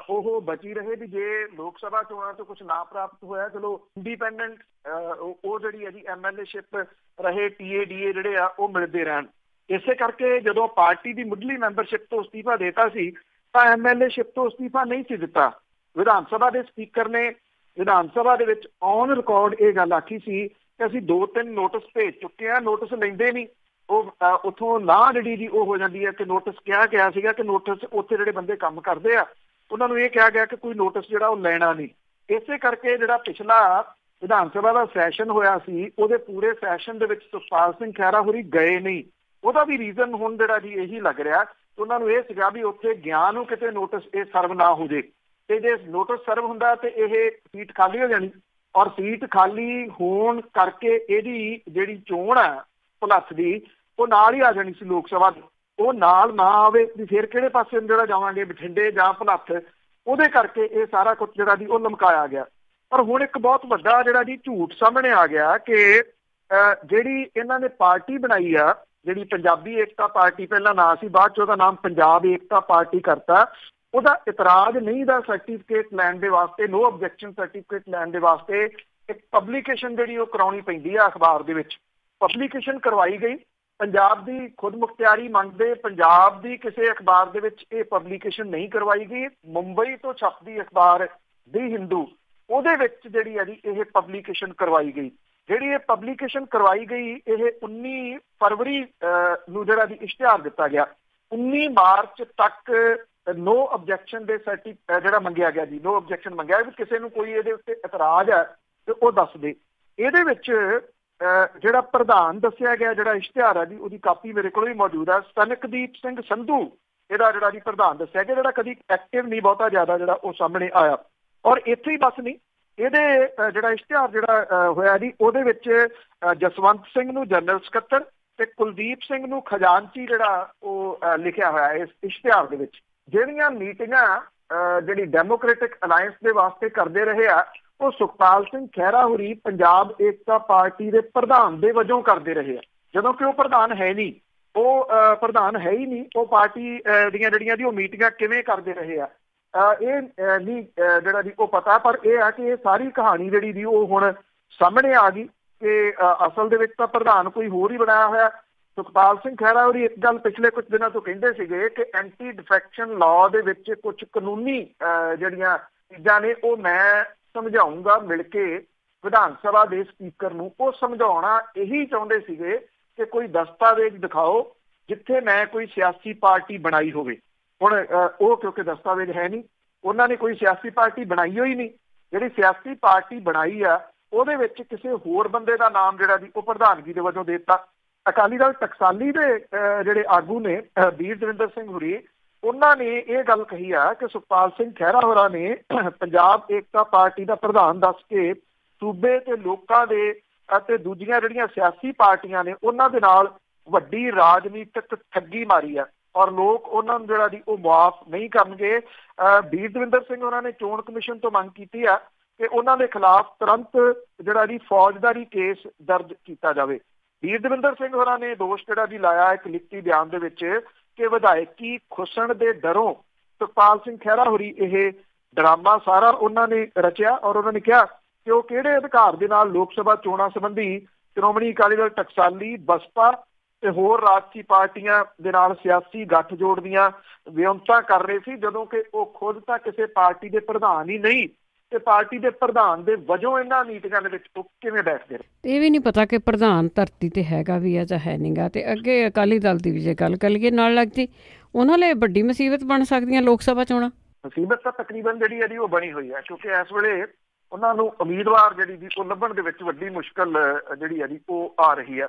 ਉਹ ਬਚੀ ਰਹੇ ਵੀ ਜੇ ਲੋਕ ਸਭਾ ਚੋਣਾਂ ਤੋਂ ਕੁਝ ਨਾ ਪ੍ਰਾਪਤ ਹੋਇਆ, ਚਲੋ ਇੰਡੀਪੈਂਡੈਂਟ ਉਹ ਜਿਹੜੀ ਹੈ ਜੀ MLA-ਸ਼ਿਪ ਰਹੇ, TADA ਜਿਹੜੇ ਆ ਉਹ ਮਿਲਦੇ ਰਹਿਣ। ਇਸੇ ਕਰਕੇ ਜਦੋਂ ਪਾਰਟੀ ਦੀ ਮੁੱਢਲੀ ਮੈਂਬਰਸ਼ਿਪ ਤੋਂ ਅਸਤੀਫਾ ਦੇਤਾ ਸੀ ਤਾਂ MLA-ਸ਼ਿਪ ਤੋਂ ਅਸਤੀਫਾ ਨਹੀਂ ਸੀ ਦਿੱਤਾ। ਵਿਧਾਨ ਸਭਾ ਦੇ ਸਪੀਕਰ ਨੇ ਵਿਧਾਨ ਸਭਾ ਦੇ ਵਿੱਚ ਔਨ ਰਿਕਾਰਡ ਇਹ ਗੱਲ ਆਖੀ ਸੀ ਕਿ ਅਸੀਂ 2-3 ਨੋਟਿਸ ਭੇਜ ਚੁੱਕੇ ਹਾਂ, ਨੋਟਿਸ ਲੈਂਦੇ ਨਹੀਂ। ਉਹ ਉੱਥੋਂ ਲਾਹ ਜਿਹੜੀ ਜੀ ਉਹ ਹੋ ਜਾਂਦੀ ਹੈ ਕਿ ਨੋਟਿਸ ਕਿਹਾ ਸੀਗਾ ਕਿ ਨੋਟਿਸ ਉੱਥੇ ਜਿਹੜੇ ਬੰਦੇ ਕੰਮ ਕਰਦੇ ਆ ਉਹਨਾਂ ਨੂੰ ਇਹ ਕਿਹਾ ਗਿਆ ਕਿ ਕੋਈ ਨੋਟਿਸ ਜਿਹੜਾ ਉਹ ਲੈਣਾ ਨਹੀਂ। ਇਸੇ ਕਰਕੇ ਜਿਹੜਾ ਪਿਛਲਾ ਵਿਧਾਨ ਸਭਾ ਦਾ ਸੈਸ਼ਨ ਹੋਇਆ ਸੀ ਉਹਦੇ ਪੂਰੇ ਸੈਸ਼ਨ ਦੇ ਵਿੱਚ ਸੁਖਪਾਲ ਸਿੰਘ ਖਹਿਰਾ ਹੋਰੀ ਗਏ ਨਹੀਂ। ਉਹਦਾ ਵੀ ਰੀਜ਼ਨ ਹੁਣ ਜਿਹੜਾ ਜੀ ਇਹੀ ਲੱਗ ਰਿਹਾ, ਉਹਨਾਂ ਨੂੰ ਇਹ ਸੀਗਾ ਵੀ ਉੱਥੇ ਗਿਆ ਨੂੰ ਕਿਤੇ ਨੋਟਿਸ ਇਹ ਸਰਵ ਨਾ ਹੋ ਜੇ, ਤੇ ਜੇ ਨੋਟਿਸ ਸਰਵ ਹੁੰਦਾ ਤੇ ਇਹ ਸੀਟ ਖਾਲੀ ਹੋ ਜਾਣੀ, ਔਰ ਸੀਟ ਖਾਲੀ ਹੋਣ ਕਰਕੇ ਇਹਦੀ ਜਿਹੜੀ ਚੋਣ ਹੈ ਭੁਲੱਥ ਦੀ ਉਹ ਨਾਲ ਹੀ ਆ ਜਾਣੀ ਸੀ ਲੋਕ ਸਭਾ ਦੀ। ਉਹ ਨਾਲ ਨਾ ਆਵੇ ਵੀ ਫਿਰ ਕਿਹੜੇ ਪਾਸੇ ਜਿਹੜਾ ਜਾਵਾਂਗੇ, ਬਠਿੰਡੇ ਜਾਂ ਭੁਲੱਥ। ਉਹਦੇ ਕਰਕੇ ਇਹ ਸਾਰਾ ਕੁਝ ਜਿਹੜਾ ਜੀ ਉਹ ਲਮਕਾਇਆ ਗਿਆ। ਪਰ ਹੁਣ ਇੱਕ ਬਹੁਤ ਵੱਡਾ ਜਿਹੜਾ ਜੀ ਝੂਠ ਸਾਹਮਣੇ ਆ ਗਿਆ ਕਿ ਜਿਹੜੀ ਇਹਨਾਂ ਨੇ ਪਾਰਟੀ ਬਣਾਈ ਆ, ਜਿਹੜੀ ਪੰਜਾਬੀ ਏਕਤਾ ਪਾਰਟੀ ਪਹਿਲਾਂ ਨਾਂ ਸੀ, ਬਾਅਦ 'ਚ ਉਹਦਾ ਨਾਮ ਪੰਜਾਬ ਏਕਤਾ ਪਾਰਟੀ ਕਰਤਾ। ਉਹਦਾ ਇਤਰਾਜ਼ ਨਹੀਂ ਦਾ ਸਰਟੀਫਿਕੇਟ ਲੈਣ ਦੇ ਵਾਸਤੇ, ਨੋ ਆਬਜੈਕਸ਼ਨ ਸਰਟੀਫਿਕੇਟ ਲੈਣ ਦੇ ਵਾਸਤੇ ਇੱਕ ਪਬਲੀਕੇਸ਼ਨ ਜਿਹੜੀ ਉਹ ਕਰਾਉਣੀ ਪੈਂਦੀ ਆ ਅਖਬਾਰ ਦੇ ਵਿੱਚ। ਪਬਲੀਕੇਸ਼ਨ ਕਰਵਾਈ ਗਈ, ਪੰਜਾਬ ਦੀ ਖੁਦ ਮੁਖਤਿਆਰੀ ਮੰਗਦੇ ਪੰਜਾਬ ਦੀ ਕਿਸੇ ਅਖਬਾਰ ਦੇ ਵਿੱਚ ਇਹ ਪਬਲੀਕੇਸ਼ਨ ਨਹੀਂ ਕਰਵਾਈ ਗਈ। ਮੁੰਬਈ ਤੋਂ ਛਪਦੀ ਅਖਬਾਰ ਦੀ ਹਿੰਦੂ, ਉਹਦੇ ਵਿੱਚ ਜਿਹੜੀ ਹੈ ਜੀ ਇਹ ਪਬਲੀਕੇਸ਼ਨ ਕਰਵਾਈ ਗਈ। ਜਿਹੜੀ ਇਹ ਪਬਲੀਕੇਸ਼ਨ ਕਰਵਾਈ ਗਈ ਇਹ 19 ਫਰਵਰੀ ਨੂੰ ਜਿਹੜਾ ਜੀ ਇਸ਼ਤਿਹਾਰ ਦਿੱਤਾ ਗਿਆ। 19 ਮਾਰਚ ਤੱਕ ਨੋ ਆਬਜੈਕਸ਼ਨ ਦੇ ਜਿਹੜਾ ਮੰਗਿਆ ਗਿਆ ਜੀ, ਨੋ ਆਬਜੈਕਸ਼ਨ ਮੰਗਿਆ ਵੀ ਕਿਸੇ ਨੂੰ ਕੋਈ ਇਹਦੇ ਉੱਤੇ ਇਤਰਾਜ਼ ਹੈ ਤੇ ਉਹ ਦੱਸ ਦੇ। ਇਹਦੇ ਵਿੱਚ ਜਿਹੜਾ ਪ੍ਰਧਾਨ ਦੱਸਿਆ ਗਿਆ, ਜਿਹੜਾ ਇਸ਼ਤਿਹਾਰ ਹੈ ਜੀ ਉਹਦੀ ਕਾਪੀ ਮੇਰੇ ਕੋਲ ਵੀ ਮੌਜੂਦ ਹੈ। ਸਨਕਦੀਪ ਸਿੰਘ ਸੰਧੂ ਇਹਦਾ ਜਿਹੜਾ ਜੀ ਪ੍ਰਧਾਨ ਦੱਸਿਆ ਗਿਆ, ਜਿਹੜਾ ਕਦੀ ਐਕਟਿਵ ਨਹੀਂ ਬਹੁਤਾ ਜ਼ਿਆਦਾ ਜਿਹੜਾ ਉਹ ਸਾਹਮਣੇ ਆਇਆ। ਔਰ ਇੱਥੇ ਹੀ ਬਸ ਨਹੀਂ, ਇਹਦੇ ਜਿਹੜਾ ਇਸ਼ਤਿਹਾਰ ਜਿਹੜਾ ਹੋਇਆ ਜੀ ਉਹਦੇ ਵਿੱਚ ਜਸਵੰਤ ਸਿੰਘ ਨੂੰ ਜਨਰਲ ਸਕੱਤਰ ਤੇ ਕੁਲਦੀਪ ਸਿੰਘ ਨੂੰ ਖਜ਼ਾਨਚੀ ਜਿਹੜਾ ਉਹ ਲਿਖਿਆ ਹੋਇਆ ਇਸ ਇਸ਼ਤਿਹਾਰ ਦੇ ਵਿੱਚ। ਜਿਹੜੀਆਂ ਮੀਟਿੰਗਾਂ ਜਿਹੜੀ ਡੈਮੋਕ੍ਰੈਟਿਕ ਅਲਾਇੰਸ ਦੇ ਵਾਸਤੇ ਕਰਦੇ ਰਹੇ ਆ ਉਹ ਸੁਖਪਾਲ ਸਿੰਘ ਖਹਿਰਾ ਹੋਰੀ ਪੰਜਾਬ ਏਕਤਾ ਪਾਰਟੀ ਦੇ ਪ੍ਰਧਾਨ ਦੇ ਵਜੋਂ ਕਰਦੇ ਰਹੇ ਆ, ਜਦੋਂ ਕਿ ਉਹ ਪ੍ਰਧਾਨ ਹੈ ਨਹੀਂ। ਉਹ ਪ੍ਰਧਾਨ ਹੈ ਹੀ ਨਹੀਂ। ਉਹ ਪਾਰਟੀ ਦੀਆਂ ਜਿਹੜੀਆਂ ਦੀ ਉਹ ਮੀਟਿੰਗਾਂ ਕਿਵੇਂ ਕਰਦੇ ਰਹੇ ਆ ਇਹ ਨਹੀਂ ਜਿਹੜਾ ਜੀ ਉਹ ਪਤਾ। ਪਰ ਇਹ ਆ ਕਿ ਇਹ ਸਾਰੀ ਕਹਾਣੀ ਜਿਹੜੀ ਦੀ ਉਹ ਹੁਣ ਸਾਹਮਣੇ ਆ ਗਈ ਕਿ ਅਸਲ ਦੇ ਵਿੱਚ ਤਾਂ ਪ੍ਰਧਾਨ ਕੋਈ ਹੋਰ ਹੀ ਬਣਾਇਆ ਹੋਇਆ। ਸੁਖਪਾਲ ਸਿੰਘ ਖਹਿਰਾ ਹੋਰੀ ਇੱਕ ਗੱਲ ਪਿਛਲੇ ਕੁਝ ਦਿਨਾਂ ਤੋਂ ਕਹਿੰਦੇ ਸੀਗੇ ਕਿ ਐਂਟੀ ਡਿਫੈਕਸ਼ਨ ਲਾਅ ਦੇ ਵਿੱਚ ਕੁਝ ਕਾਨੂੰਨੀ ਜਿਹੜੀਆਂ ਚੀਜ਼ਾਂ ਨੇ ਉਹ ਮੈਂ ਸਮਝਾਊਂਗਾ ਮਿਲ ਕੇ ਵਿਧਾਨ ਸਭਾ ਦੇ ਸਪੀਕਰ ਨੂੰ। ਉਹ ਸਮਝਾਉਣਾ ਇਹੀ ਚਾਹੁੰਦੇ ਸੀਗੇ ਕਿ ਕੋਈ ਦਸਤਾਵੇਜ਼ ਦਿਖਾਓ ਜਿੱਥੇ ਮੈਂ ਕੋਈ ਸਿਆਸੀ ਪਾਰਟੀ ਬਣਾਈ ਹੋਵੇ। ਹੁਣ ਉਹ ਕਿਉਂਕਿ ਦਸਤਾਵੇਜ਼ ਹੈ ਨਹੀਂ, ਉਹਨਾਂ ਨੇ ਕੋਈ ਸਿਆਸੀ ਪਾਰਟੀ ਬਣਾਈ ਹੋਈ ਨਹੀਂ। ਜਿਹੜੀ ਸਿਆਸੀ ਪਾਰਟੀ ਬਣਾਈ ਆ ਉਹਦੇ ਵਿੱਚ ਕਿਸੇ ਹੋਰ ਬੰਦੇ ਦਾ ਨਾਮ ਜਿਹੜਾ ਜੀ ਉਹ ਪ੍ਰਧਾਨਗੀ ਦੇ ਵਜੋਂ ਦੇ ਦਿੱਤਾ। ਅਕਾਲੀ ਦਲ ਟਕਸਾਲੀ ਦੇ ਜਿਹੜੇ ਆਗੂ ਨੇ ਵੀਰ ਦਵਿੰਦਰ ਸਿੰਘ ਹੋਰੀ, ਉਹਨਾਂ ਨੇ ਇਹ ਗੱਲ ਕਹੀ ਆ ਕਿ ਸੁਖਪਾਲ ਸਿੰਘ ਖਹਿਰਾ ਹੋਰਾਂ ਨੇ ਪੰਜਾਬ ਏਕਤਾ ਪਾਰਟੀ ਦਾ ਪ੍ਰਧਾਨ ਦੱਸ ਕੇ ਸੂਬੇ ਤੇ ਲੋਕਾਂ ਦੇ ਅਤੇ ਦੂਜੀਆਂ ਜਿਹੜੀਆਂ ਸਿਆਸੀ ਪਾਰਟੀਆਂ ਨੇ ਉਹਨਾਂ ਦੇ ਨਾਲ ਵੱਡੀ ਰਾਜਨੀਤਿਕ ਠੱਗੀ ਮਾਰੀ ਆ ਔਰ ਲੋਕ ਉਹਨਾਂ ਨੂੰ ਜਿਹੜਾ ਜੀ ਉਹ ਮੁਆਫ ਨਹੀਂ ਕਰਨਗੇ। ਵੀਰ ਦਵਿੰਦਰ ਸਿੰਘ ਉਹਨਾਂ ਨੇ ਚੋਣ ਕਮਿਸ਼ਨ ਤੋਂ ਮੰਗ ਕੀਤੀ ਆ ਕਿ ਉਹਨਾਂ ਦੇ ਖਿਲਾਫ ਤੁਰੰਤ ਜਿਹੜਾ ਜੀ ਫੌਜਦਾਰੀ ਕੇਸ ਦਰਜ ਕੀਤਾ ਜਾਵੇ। ਵੀਰ ਦਵਿੰਦਰ ਸਿੰਘ ਹੋਰਾਂ ਨੇ ਦੋਸ਼ ਜਿਹੜਾ ਜੀ ਲਾਇਆ ਇੱਕ ਲਿਖਤੀ ਬਿਆਨ ਦੇ ਵਿੱਚ ਕਿ ਵਿਧਾਇਕੀ ਖੁੱਸਣ ਦੇ ਡਰੋਂ ਸੁਖਪਾਲ ਸਿੰਘ ਖਹਿਰਾ ਹੋਰੀ ਇਹ ਡਰਾਮਾ ਸਾਰਾ ਉਹਨਾਂ ਨੇ ਰਚਿਆ। ਔਰ ਉਹਨਾਂ ਨੇ ਕਿਹਾ ਕਿ ਉਹ ਕਿਹੜੇ ਅਧਿਕਾਰ ਦੇ ਨਾਲ ਲੋਕ ਸਭਾ ਚੋਣਾਂ ਸੰਬੰਧੀ ਸ਼੍ਰੋਮਣੀ ਅਕਾਲੀ ਦਲ ਟਕਸਾਲੀ, ਬਸਪਾ ਤੇ ਹੋਰ ਰਾਜਸੀ ਪਾਰਟੀਆਂ ਦੇ ਨਾਲ ਸਿਆਸੀ ਗੱਠਜੋੜ ਦੀਆਂ ਵਿਉਂਤਾਂ ਕਰ ਰਹੇ ਸੀ, ਜਦੋਂ ਕਿ ਉਹ ਖੁਦ ਤਾਂ ਕਿਸੇ ਪਾਰਟੀ ਦੇ ਪ੍ਰਧਾਨ ਹੀ ਨਹੀਂ ਤੇ ਪਾਰਟੀ ਦੇ ਪ੍ਰਧਾਨ ਦੇ ਵਜੋਂ ਇਹਨਾਂ ਮੀਟਿੰਗਾਂ ਦੇ ਵਿੱਚ ਉਹ ਕਿਵੇਂ ਬੈਠਦੇ ਰਹੇ। ਇਹ ਵੀ ਨਹੀਂ ਪਤਾ ਕਿ ਪ੍ਰਧਾਨ ਧਰਤੀ ਤੇ ਹੈਗਾ ਵੀ ਆ ਜਾਂ ਹੈ ਨਹੀਂਗਾ। ਤੇ ਅੱਗੇ ਅਕਾਲੀ ਦਲ ਦੀ ਵੀ ਜੇ ਗੱਲ ਕਰੀਏ ਨਾਲ ਲੱਗਦੀ, ਉਹਨਾਂ ਲਈ ਵੱਡੀ ਮੁਸੀਬਤ ਬਣ ਸਕਦੀਆਂ ਲੋਕ ਸਭਾ ਚੋਣਾਂ। ਮੁਸੀਬਤ ਤਾਂ ਤਕਰੀਬਨ ਜਿਹੜੀ ਹੈ ਜੀ ਉਹ ਬਣੀ ਹੋਈ ਹੈ, ਕਿਉਂਕਿ ਇਸ ਵੇਲੇ ਉਹਨਾਂ ਨੂੰ ਉਮੀਦਵਾਰ ਜਿਹੜੀ ਜੀ ਉਹ ਲੱਭਣ ਦੇ ਵਿੱਚ ਵੱਡੀ ਮੁਸ਼ਕਲ ਜਿਹੜੀ ਹੈ ਜੀ ਉਹ ਆ ਰਹੀ ਹੈ।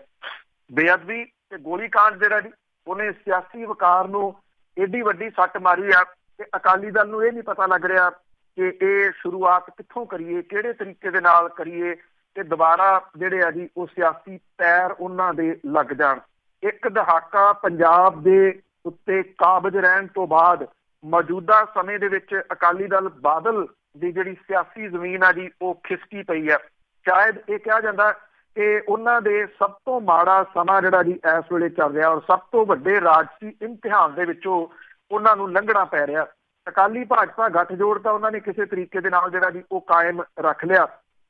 ਬੇਅਦਬੀ ਤੇ ਗੋਲੀਕਾਂਡ ਜਿਹੜਾ ਜੀ ਉਹਨੇ ਸਿਆਸੀ ਵਕਾਰ ਨੂੰ ਏਡੀ ਵੱਡੀ ਸੱਟ ਮਾਰੀ ਆ ਕਿ ਅਕਾਲੀ ਦਲ ਨੂੰ ਇਹ ਨਹੀਂ ਪਤਾ ਲੱਗ ਰਿਹਾ ਕਿ ਇਹ ਸ਼ੁਰੂਆਤ ਕਿੱਥੋਂ ਕਰੀਏ, ਕਿਹੜੇ ਤਰੀਕੇ ਦੇ ਨਾਲ ਕਰੀਏ ਤੇ ਦੁਬਾਰਾ ਜਿਹੜੇ ਆ ਜੀ ਉਹ ਸਿਆਸੀ ਪੈਰ ਉਹਨਾਂ ਦੇ ਲੱਗ ਜਾਣ। ਇੱਕ ਦਹਾਕਾ ਪੰਜਾਬ ਦੇ ਉੱਤੇ ਕਾਬਜ਼ ਰਹਿਣ ਤੋਂ ਬਾਅਦ ਮੌਜੂਦਾ ਸਮੇਂ ਦੇ ਵਿੱਚ ਅਕਾਲੀ ਦਲ ਬਾਦਲ ਦੀ ਜਿਹੜੀ ਸਿਆਸੀ ਜ਼ਮੀਨ ਆ ਜੀ ਉਹ ਖਿਸਕੀ ਪਈ ਆ। ਸ਼ਾਇਦ ਇਹ ਕਿਹਾ ਜਾਂਦਾ ਕਿ ਉਹਨਾਂ ਦੇ ਸਭ ਤੋਂ ਮਾੜਾ ਸਮਾਂ ਜਿਹੜਾ ਜੀ ਇਸ ਵੇਲੇ ਚੱਲ ਰਿਹਾ ਔਰ ਸਭ ਤੋਂ ਵੱਡੇ ਰਾਜਸੀ ਇਮਤਿਹਾਨ ਦੇ ਵਿੱਚੋਂ ਉਹਨਾਂ ਨੂੰ ਲੰਘਣਾ ਪੈ ਰਿਹਾ। ਅਕਾਲੀ ਭਾਜਪਾ ਗੱਠਜੋੜ ਤਾਂ ਉਹਨਾਂ ਨੇ ਕਿਸੇ ਤਰੀਕੇ ਦੇ ਨਾਲ ਜਿਹੜਾ ਜੀ ਉਹ ਕਾਇਮ ਰੱਖ ਲਿਆ,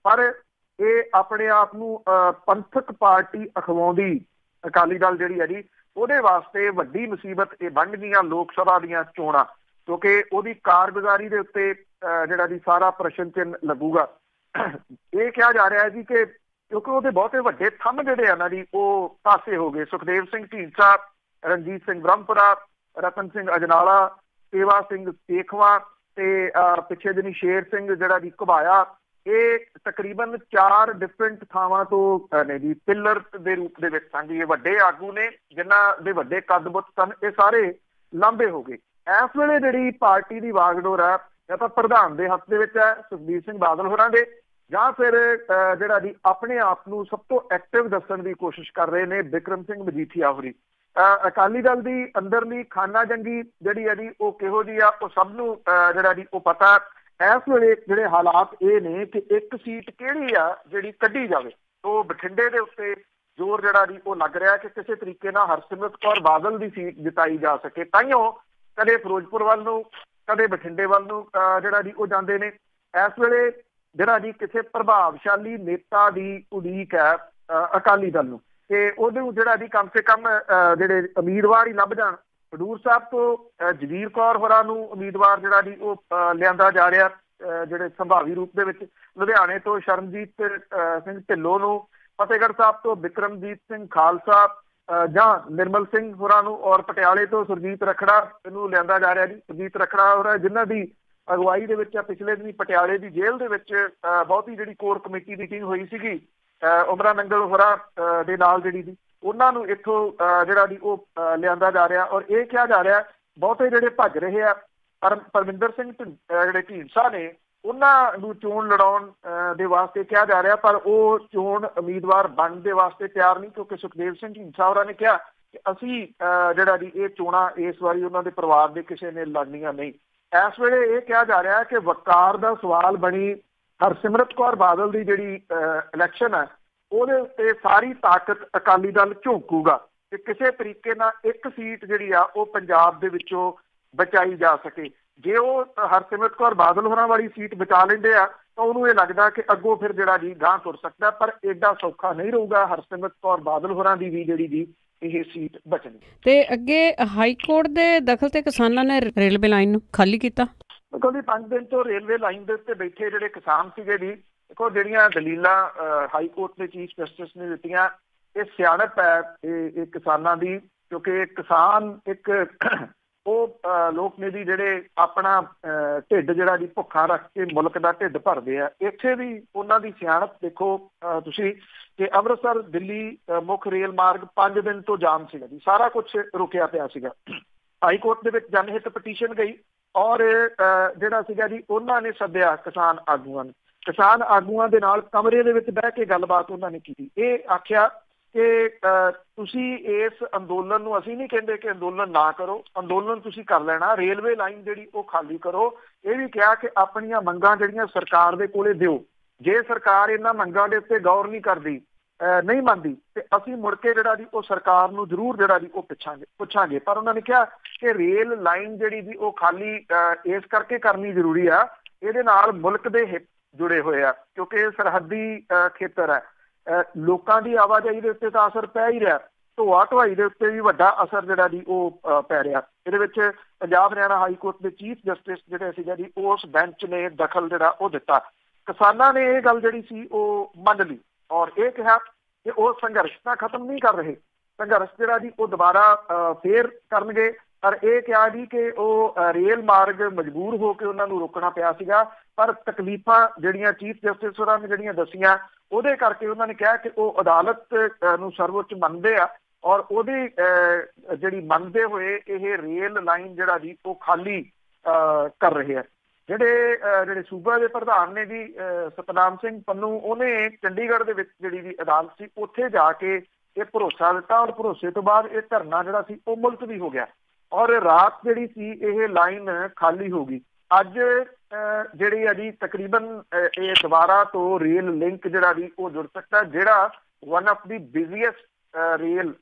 ਪਰ ਇਹ ਆਪਣੇ ਆਪ ਨੂੰ ਪੰਥਕ ਪਾਰਟੀ ਅਖਵਾਉਂਦੀ ਅਕਾਲੀ ਦਲ ਜਿਹੜੀ ਹੈ ਜੀ, ਉਹਦੇ ਵਾਸਤੇ ਵੱਡੀ ਮੁਸੀਬਤ ਇਹ ਬਣ ਗਈਆਂ ਲੋਕ ਸਭਾ ਦੀਆਂ ਚੋਣਾਂ, ਕਿਉਂਕਿ ਉਹਦੀ ਕਾਰਗੁਜ਼ਾਰੀ ਦੇ ਉੱਤੇ ਜਿਹੜਾ ਜੀ ਸਾਰਾ ਪ੍ਰਸ਼ਨ ਚਿੰਨ੍ਹ ਲੱਗੂਗਾ। ਇਹ ਕਿਹਾ ਜਾ ਰਿਹਾ ਹੈ ਜੀ ਕਿ ਕਿਉਂਕਿ ਉਹਦੇ ਬਹੁਤੇ ਵੱਡੇ ਥੰਮ ਜਿਹੜੇ ਆ ਨਾ ਜੀ ਉਹ ਪਾਸੇ ਹੋ ਗਏ। ਸੁਖਦੇਵ ਸਿੰਘ ਢੀਂਡਸਾ, ਰਣਜੀਤ ਸਿੰਘ ਬ੍ਰਹਮਪੁਰਾ, ਰਤਨ ਸਿੰਘ ਅਜਨਾਲਾ, ਸੇਵਾ ਸਿੰਘ ਸੇਖਵਾਂ ਤੇ ਪਿੱਛੇ ਦਿਨੀ ਸ਼ੇਰ ਸਿੰਘ ਜਿਹੜਾ ਜੀ ਘੁਬਾਇਆ, ਇਹ ਤਕਰੀਬਨ 4 ਡਿਫਰੈਂਟ ਥਾਵਾਂ ਤੋਂ ਨੇ ਜੀ ਪਿੱਲਰ ਦੇ ਰੂਪ ਦੇ ਵਿੱਚ ਸਨ। ਇਹ ਵੱਡੇ ਆਗੂ ਨੇ ਜਿਨ੍ਹਾਂ ਦੇ ਵੱਡੇ ਕੱਦ ਬੁੱਤ ਸਨ, ਇਹ ਸਾਰੇ ਲਾਂਭੇ ਹੋ ਗਏ। ਇਸ ਵੇਲੇ ਜਿਹੜੀ ਪਾਰਟੀ ਦੀ ਵਾਗਡੋਰ ਹੈ ਜਾਂ ਤਾਂ ਪ੍ਰਧਾਨ ਦੇ ਹੱਥ ਦੇ ਵਿੱਚ ਹੈ, ਸੁਖਬੀਰ ਸਿੰਘ ਬਾਦਲ ਹੋਰਾਂ ਦੇ, ਜਾਂ ਫਿਰ ਜਿਹੜਾ ਜੀ ਆਪਣੇ ਆਪ ਨੂੰ ਸਭ ਤੋਂ ਐਕਟਿਵ ਦੱਸਣ ਦੀ ਕੋਸ਼ਿਸ਼ ਕਰ ਰਹੇ ਨੇ ਬਿਕਰਮ ਸਿੰਘ ਮਜੀਠੀਆ ਹੋਰੀ। ਅਕਾਲੀ ਦਲ ਦੀ ਅੰਦਰਲੀ ਖਾਨਾ ਜੰਗੀ ਜਿਹੜੀ ਹੈ ਜੀ ਉਹ ਕਿਹੋ ਜਿਹੀ ਆ ਉਹ ਸਭ ਨੂੰ ਜਿਹੜਾ ਜੀ ਉਹ ਪਤਾ। ਇਸ ਵੇਲੇ ਜਿਹੜੇ ਹਾਲਾਤ ਇਹ ਨੇ ਕਿ ਇੱਕ ਸੀਟ ਕਿਹੜੀ ਆ ਜਿਹੜੀ ਕੱਢੀ ਜਾਵੇ। ਉਹ ਬਠਿੰਡੇ ਦੇ ਉੱਤੇ ਜ਼ੋਰ ਜਿਹੜਾ ਜੀ ਉਹ ਲੱਗ ਰਿਹਾ ਕਿ ਕਿਸੇ ਤਰੀਕੇ ਨਾਲ ਹਰਸਿਮਰਤ ਕੌਰ ਬਾਦਲ ਦੀ ਸੀਟ ਜਿਤਾਈ ਜਾ ਸਕੇ। ਤਾਂਹੀਓ ਕਦੇ ਫਿਰੋਜ਼ਪੁਰ ਵੱਲ ਨੂੰ ਕਦੇ ਬਠਿੰਡੇ ਵੱਲ ਨੂੰ ਜਿਹੜਾ ਜੀ ਉਹ ਜਾਂਦੇ ਨੇ। ਇਸ ਵੇਲੇ ਜਿਹੜਾ ਜੀ ਕਿਸੇ ਪ੍ਰਭਾਵਸ਼ਾਲੀ ਨੇਤਾ ਦੀ ਉਡੀਕ ਹੈ ਅਕਾਲੀ ਦਲ ਨੂੰ, ਤੇ ਉਹਨੂੰ ਜਿਹੜਾ ਜੀ ਕਮ ਸੇ ਕਮ ਜਿਹੜੇ ਉਮੀਦਵਾਰ ਹੀ ਲੱਭ ਜਾਣ। ਖਡੂਰ ਸਾਹਿਬ ਤੋਂ ਜਗੀਰ ਕੌਰ ਹੋਰਾਂ ਨੂੰ ਉਮੀਦਵਾਰ ਜਿਹੜਾ ਜੀ ਉਹ ਲਿਆਂਦਾ ਜਾ ਰਿਹਾ ਜਿਹੜੇ ਸੰਭਾਵੀ ਰੂਪ ਦੇ ਵਿੱਚ। ਲੁਧਿਆਣੇ ਤੋਂ ਸ਼ਰਨਜੀਤ ਸਿੰਘ ਢਿੱਲੋਂ ਨੂੰ, ਫਤਿਹਗੜ੍ਹ ਸਾਹਿਬ ਤੋਂ ਬਿਕਰਮਜੀਤ ਸਿੰਘ ਖਾਲਸਾ ਜਾਂ ਨਿਰਮਲ ਸਿੰਘ ਹੋਰਾਂ ਨੂੰ, ਔਰ ਪਟਿਆਲੇ ਤੋਂ ਸੁਰਜੀਤ ਰਖੜਾ ਇਹਨੂੰ ਲਿਆਂਦਾ ਜਾ ਰਿਹਾ ਜੀ। ਸੁਰਜੀਤ ਰਖੜਾ ਹੋਰਾਂ ਜਿਨ੍ਹਾਂ ਦੀ ਅਗਵਾਈ ਦੇ ਵਿੱਚ ਪਿਛਲੇ ਦਿਨੀ ਪਟਿਆਲੇ ਦੀ ਜੇਲ੍ਹ ਦੇ ਵਿੱਚ ਬਹੁਤੀ ਜਿਹੜੀ ਕੋਰ ਕਮੇਟੀ ਮੀਟਿੰਗ ਹੋਈ ਸੀਗੀ ਉਮਰਾ ਨੰਗਲ ਹੋਰਾਂ ਦੇ ਨਾਲ ਜਿਹੜੀ ਦੀ, ਉਹਨਾਂ ਨੂੰ ਇੱਥੋਂ ਜਿਹੜਾ ਜੀ ਉਹ ਲਿਆਂਦਾ ਜਾ ਰਿਹਾ। ਔਰ ਇਹ ਕਿਹਾ ਜਾ ਰਿਹਾ ਬਹੁਤੇ ਜਿਹੜੇ ਭੱਜ ਰਹੇ ਆ ਪਰਮਿੰਦਰ ਸਿੰਘ ਜਿਹੜੇ ਢੀਂਡਸਾ ਨੇ ਉਹਨਾਂ ਨੂੰ ਚੋਣ ਲੜਾਉਣ ਦੇ ਵਾਸਤੇ ਕਿਹਾ ਜਾ ਰਿਹਾ, ਪਰ ਉਹ ਚੋਣ ਉਮੀਦਵਾਰ ਬਣਨ ਦੇ ਵਾਸਤੇ ਤਿਆਰ ਨਹੀਂ, ਕਿਉਂਕਿ ਸੁਖਦੇਵ ਸਿੰਘ ਢੀਂਡਸਾ ਹੋਰਾਂ ਨੇ ਕਿਹਾ ਕਿ ਅਸੀਂ ਜਿਹੜਾ ਜੀ ਇਹ ਚੋਣਾਂ ਇਸ ਵਾਰੀ ਉਹਨਾਂ ਦੇ ਪਰਿਵਾਰ ਦੇ ਕਿਸੇ ਨੇ ਲੜਨੀਆਂ ਨਹੀਂ। ਇਸ ਵੇਲੇ ਇਹ ਕਿਹਾ ਜਾ ਰਿਹਾ ਕਿ ਵਕਾਰ ਦਾ ਸਵਾਲ ਬਣੀ ਹਰਸਿਮਰਤ ਕੌਰ ਬਾਦਲ ਦੀ ਜਿਹੜੀ ਇਲੈਕਸ਼ਨ ਹੈ ਉਹਦੇ ਉੱਤੇ ਸਾਰੀ ਤਾਕਤ ਅਕਾਲੀ ਦਲ ਝੋਂਕੂਗਾ ਕਿ ਕਿਸੇ ਤਰੀਕੇ ਨਾਲ ਇੱਕ ਸੀਟ ਜਿਹੜੀ ਆ ਉਹ ਪੰਜਾਬ ਦੇ ਵਿੱਚੋਂ ਬਚਾਈ ਜਾ ਸਕੇ। ਜੇ ਉਹ ਹਰਸਿਮਰਤ ਕੌਰ ਬਾਦਲ ਹੋਰਾਂ ਵਾਲੀ ਸੀਟ ਬਚਾ ਲੈਂਦੇ ਆ ਤਾਂ ਉਹਨੂੰ ਇਹ ਲੱਗਦਾ ਕਿ ਅੱਗੋਂ ਫਿਰ ਜਿਹੜਾ ਜੀ ਗਾਂਹ ਤੁਰ ਸਕਦਾ, ਪਰ ਏਡਾ ਸੌਖਾ ਨਹੀਂ ਰਹੂਗਾ ਹਰਸਿਮਰਤ ਕੌਰ ਬਾਦਲ ਹੋਰਾਂ ਦੀ ਵੀ ਜਿਹੜੀ ਜੀ ਇਹ ਸੀਟ ਬਚਣੀ। ਤੇ ਅੱਗੇ ਹਾਈ ਕੋਰਟ ਦੇ ਦਖਲ ਤੇ ਕਿਸਾਨਾਂ ਨੇ ਰੇਲਵੇ ਲਾਈਨ ਨੂੰ ਖਾਲੀ ਕੀਤਾ। ਕਿਉਂਕਿ 5 ਦਿਨ ਤੋਂ ਰੇਲਵੇ ਲਾਈਨ ਦੇ ਉੱਤੇ ਬੈਠੇ ਜਿਹੜੇ ਕਿਸਾਨ ਸੀਗੇ ਜੀ, ਦੇਖੋ ਜਿਹੜੀਆਂ ਦਲੀਲਾਂ ਹਾਈ ਕੋਰਟ ਦੇ ਚੀਫ ਜਸਟਿਸ ਨੇ ਦਿੱਤੀਆਂ ਇਹ ਸਿਆਣਪ ਹੈ ਇਹ ਕਿਸਾਨਾਂ ਦੀ, ਕਿਉਂਕਿ ਕਿਸਾਨ ਇੱਕ ਉਹ ਲੋਕ ਨੇ ਜੀ ਜਿਹੜੇ ਆਪਣਾ ਢਿੱਡ ਜਿਹੜਾ ਜੀ ਭੁੱਖਾ ਰੱਖ ਕੇ ਮੁਲਕ ਦਾ ਢਿੱਡ ਭਰਦੇ ਆ। ਇੱਥੇ ਵੀ ਉਹਨਾਂ ਦੀ ਸਿਆਣਪ ਦੇਖੋ ਤੁਸੀਂ ਕਿ ਅੰਮ੍ਰਿਤਸਰ ਦਿੱਲੀ ਮੁੱਖ ਰੇਲ ਮਾਰਗ 5 ਦਿਨ ਤੋਂ ਜਾਮ ਸੀਗਾ ਜੀ, ਸਾਰਾ ਕੁਝ ਰੁਕਿਆ ਪਿਆ ਸੀਗਾ। ਹਾਈ ਕੋਰਟ ਦੇ ਵਿੱਚ ਜਨਹਿਤ ਪਟੀਸ਼ਨ ਗਈ ਔਰ ਜਿਹੜਾ ਸੀਗਾ ਜੀ ਉਹਨਾਂ ਨੇ ਸੱਦਿਆ ਕਿਸਾਨ ਆਗੂਆਂ ਨੂੰ, ਕਿਸਾਨ ਆਗੂਆਂ ਦੇ ਨਾਲ ਕਮਰੇ ਦੇ ਵਿੱਚ ਬਹਿ ਕੇ ਗੱਲਬਾਤ ਉਹਨਾਂ ਨੇ ਕੀਤੀ। ਇਹ ਆਖਿਆ ਕਿ ਤੁਸੀਂ ਇਸ ਅੰਦੋਲਨ ਨੂੰ, ਅਸੀਂ ਨਹੀਂ ਕਹਿੰਦੇ ਕਿ ਅੰਦੋਲਨ ਨਾ ਕਰੋ, ਅੰਦੋਲਨ ਤੁਸੀਂ ਕਰ ਲੈਣਾ, ਰੇਲਵੇ ਲਾਈਨ ਜਿਹੜੀ ਉਹ ਖਾਲੀ ਕਰੋ। ਇਹ ਵੀ ਕਿਹਾ ਕਿ ਆਪਣੀਆਂ ਮੰਗਾਂ ਜਿਹੜੀਆਂ ਸਰਕਾਰ ਦੇ ਕੋਲੇ ਦਿਓ, ਜੇ ਸਰਕਾਰ ਇਹਨਾਂ ਮੰਗਾਂ ਦੇ ਉੱਤੇ ਗੌਰ ਨਹੀਂ ਕਰਦੀ ਨਹੀਂ ਮੰਨਦੀ ਤੇ ਅਸੀਂ ਮੁੜ ਕੇ ਜਿਹੜਾ ਜੀ ਉਹ ਸਰਕਾਰ ਨੂੰ ਜ਼ਰੂਰ ਜਿਹੜਾ ਜੀ ਉਹ ਪੁੱਛਾਂਗੇ। ਪਰ ਉਹਨਾਂ ਨੇ ਕਿਹਾ ਕਿ ਰੇਲ ਲਾਈਨ ਜਿਹੜੀ ਜੀ ਉਹ ਖਾਲੀ ਇਸ ਕਰਕੇ ਕਰਨੀ ਜ਼ਰੂਰੀ ਆ, ਇਹਦੇ ਨਾਲ ਮੁਲਕ ਦੇ ਹਿੱਤ ਜੁੜੇ ਹੋਏ ਆ, ਕਿਉਂਕਿ ਇਹ ਸਰਹੱਦੀ ਖੇਤਰ ਹੈ। ਲੋਕਾਂ ਦੀ ਆਵਾਜਾਈ ਦੇ ਉੱਤੇ ਤਾਂ ਅਸਰ ਪੈ ਹੀ ਰਿਹਾ, ਢੋਆ ਢੁਆਈ ਦੇ ਉੱਤੇ ਵੀ ਵੱਡਾ ਅਸਰ ਜਿਹੜਾ ਜੀ ਉਹ ਪੈ ਰਿਹਾ। ਇਹਦੇ ਵਿੱਚ ਪੰਜਾਬ ਹਰਿਆਣਾ ਹਾਈ ਕੋਰਟ ਦੇ ਚੀਫ ਜਸਟਿਸ ਜਿਹੜੇ ਸੀਗਾ ਜੀ ਉਸ ਬੈਂਚ ਨੇ ਦਖਲ ਜਿਹੜਾ ਉਹ ਦਿੱਤਾ। ਕਿਸਾਨਾਂ ਨੇ ਇਹ ਗੱਲ ਜਿਹੜੀ ਸੀ ਉਹ ਮੰਨ ਲਈ ਔਰ ਇਹ ਕਿਹਾ ਕਿ ਉਹ ਸੰਘਰਸ਼ ਤਾਂ ਖਤਮ ਨਹੀਂ ਕਰ ਰਹੇ, ਸੰਘਰਸ਼ ਜਿਹੜਾ ਜੀ ਉਹ ਦੁਬਾਰਾ ਫੇਰ ਕਰਨਗੇ। ਪਰ ਇਹ ਕਿਹਾ ਜੀ ਕਿ ਉਹ ਰੇਲ ਮਾਰਗ ਮਜਬੂਰ ਹੋ ਕੇ ਉਹਨਾਂ ਨੂੰ ਰੋਕਣਾ ਪਿਆ ਸੀਗਾ, ਪਰ ਤਕਲੀਫਾਂ ਜਿਹੜੀਆਂ ਚੀਫ ਜਸਟਿਸ ਹੋਰਾਂ ਨੇ ਜਿਹੜੀਆਂ ਦੱਸੀਆਂ ਉਹਦੇ ਕਰਕੇ ਉਹਨਾਂ ਨੇ ਕਿਹਾ ਕਿ ਉਹ ਅਦਾਲਤ ਨੂੰ ਸਰਵਉੱਚ ਮੰਨਦੇ ਆ ਔਰ ਉਹਦੀ ਜਿਹੜੀ ਮੰਨਦੇ ਹੋਏ ਇਹ ਰੇਲ ਲਾਈਨ ਜਿਹੜਾ ਜੀ ਉਹ ਖਾਲੀ ਕਰ ਰਹੇ ਆ। ਜਿਹੜੇ ਸੂਬਾ ਦੇ ਪ੍ਰਧਾਨ ਨੇ ਜੀ ਸਤਨਾਮ ਸਿੰਘ ਪੰਨੂ, ਉਹਨੇ ਚੰਡੀਗੜ੍ਹ ਦੇ ਵਿੱਚ ਜਿਹੜੀ ਵੀ ਅਦਾਲਤ ਸੀ ਉੱਥੇ ਜਾ ਕੇ ਇਹ ਭਰੋਸਾ ਦਿੱਤਾ ਔਰ ਭਰੋਸੇ ਤੋਂ ਬਾਅਦ ਇਹ ਧਰਨਾ ਜਿਹੜਾ ਸੀ ਉਹ ਮੁਲਤਵੀ ਹੋ ਗਿਆ ਔਰ ਰਾਤ ਜਿਹੜੀ ਸੀ ਇਹ ਲਾਈਨ ਖਾਲੀ ਹੋ ਗਈ। ਅੱਜ ਜਿਹੜੀ ਆ ਜੀ ਤਕਰੀਬਨ ਇਹ ਦੁਬਾਰਾ ਤੋਂ ਰੇਲ ਲਿੰਕ ਜਿਹੜਾ ਜੀ ਉਹ ਜੁੜ ਸਕਦਾ, ਜਿਹੜਾ ਵਨ ਆਫ ਦੀ ਬਿਜ਼ੀਐਸਟ ਰੇਲ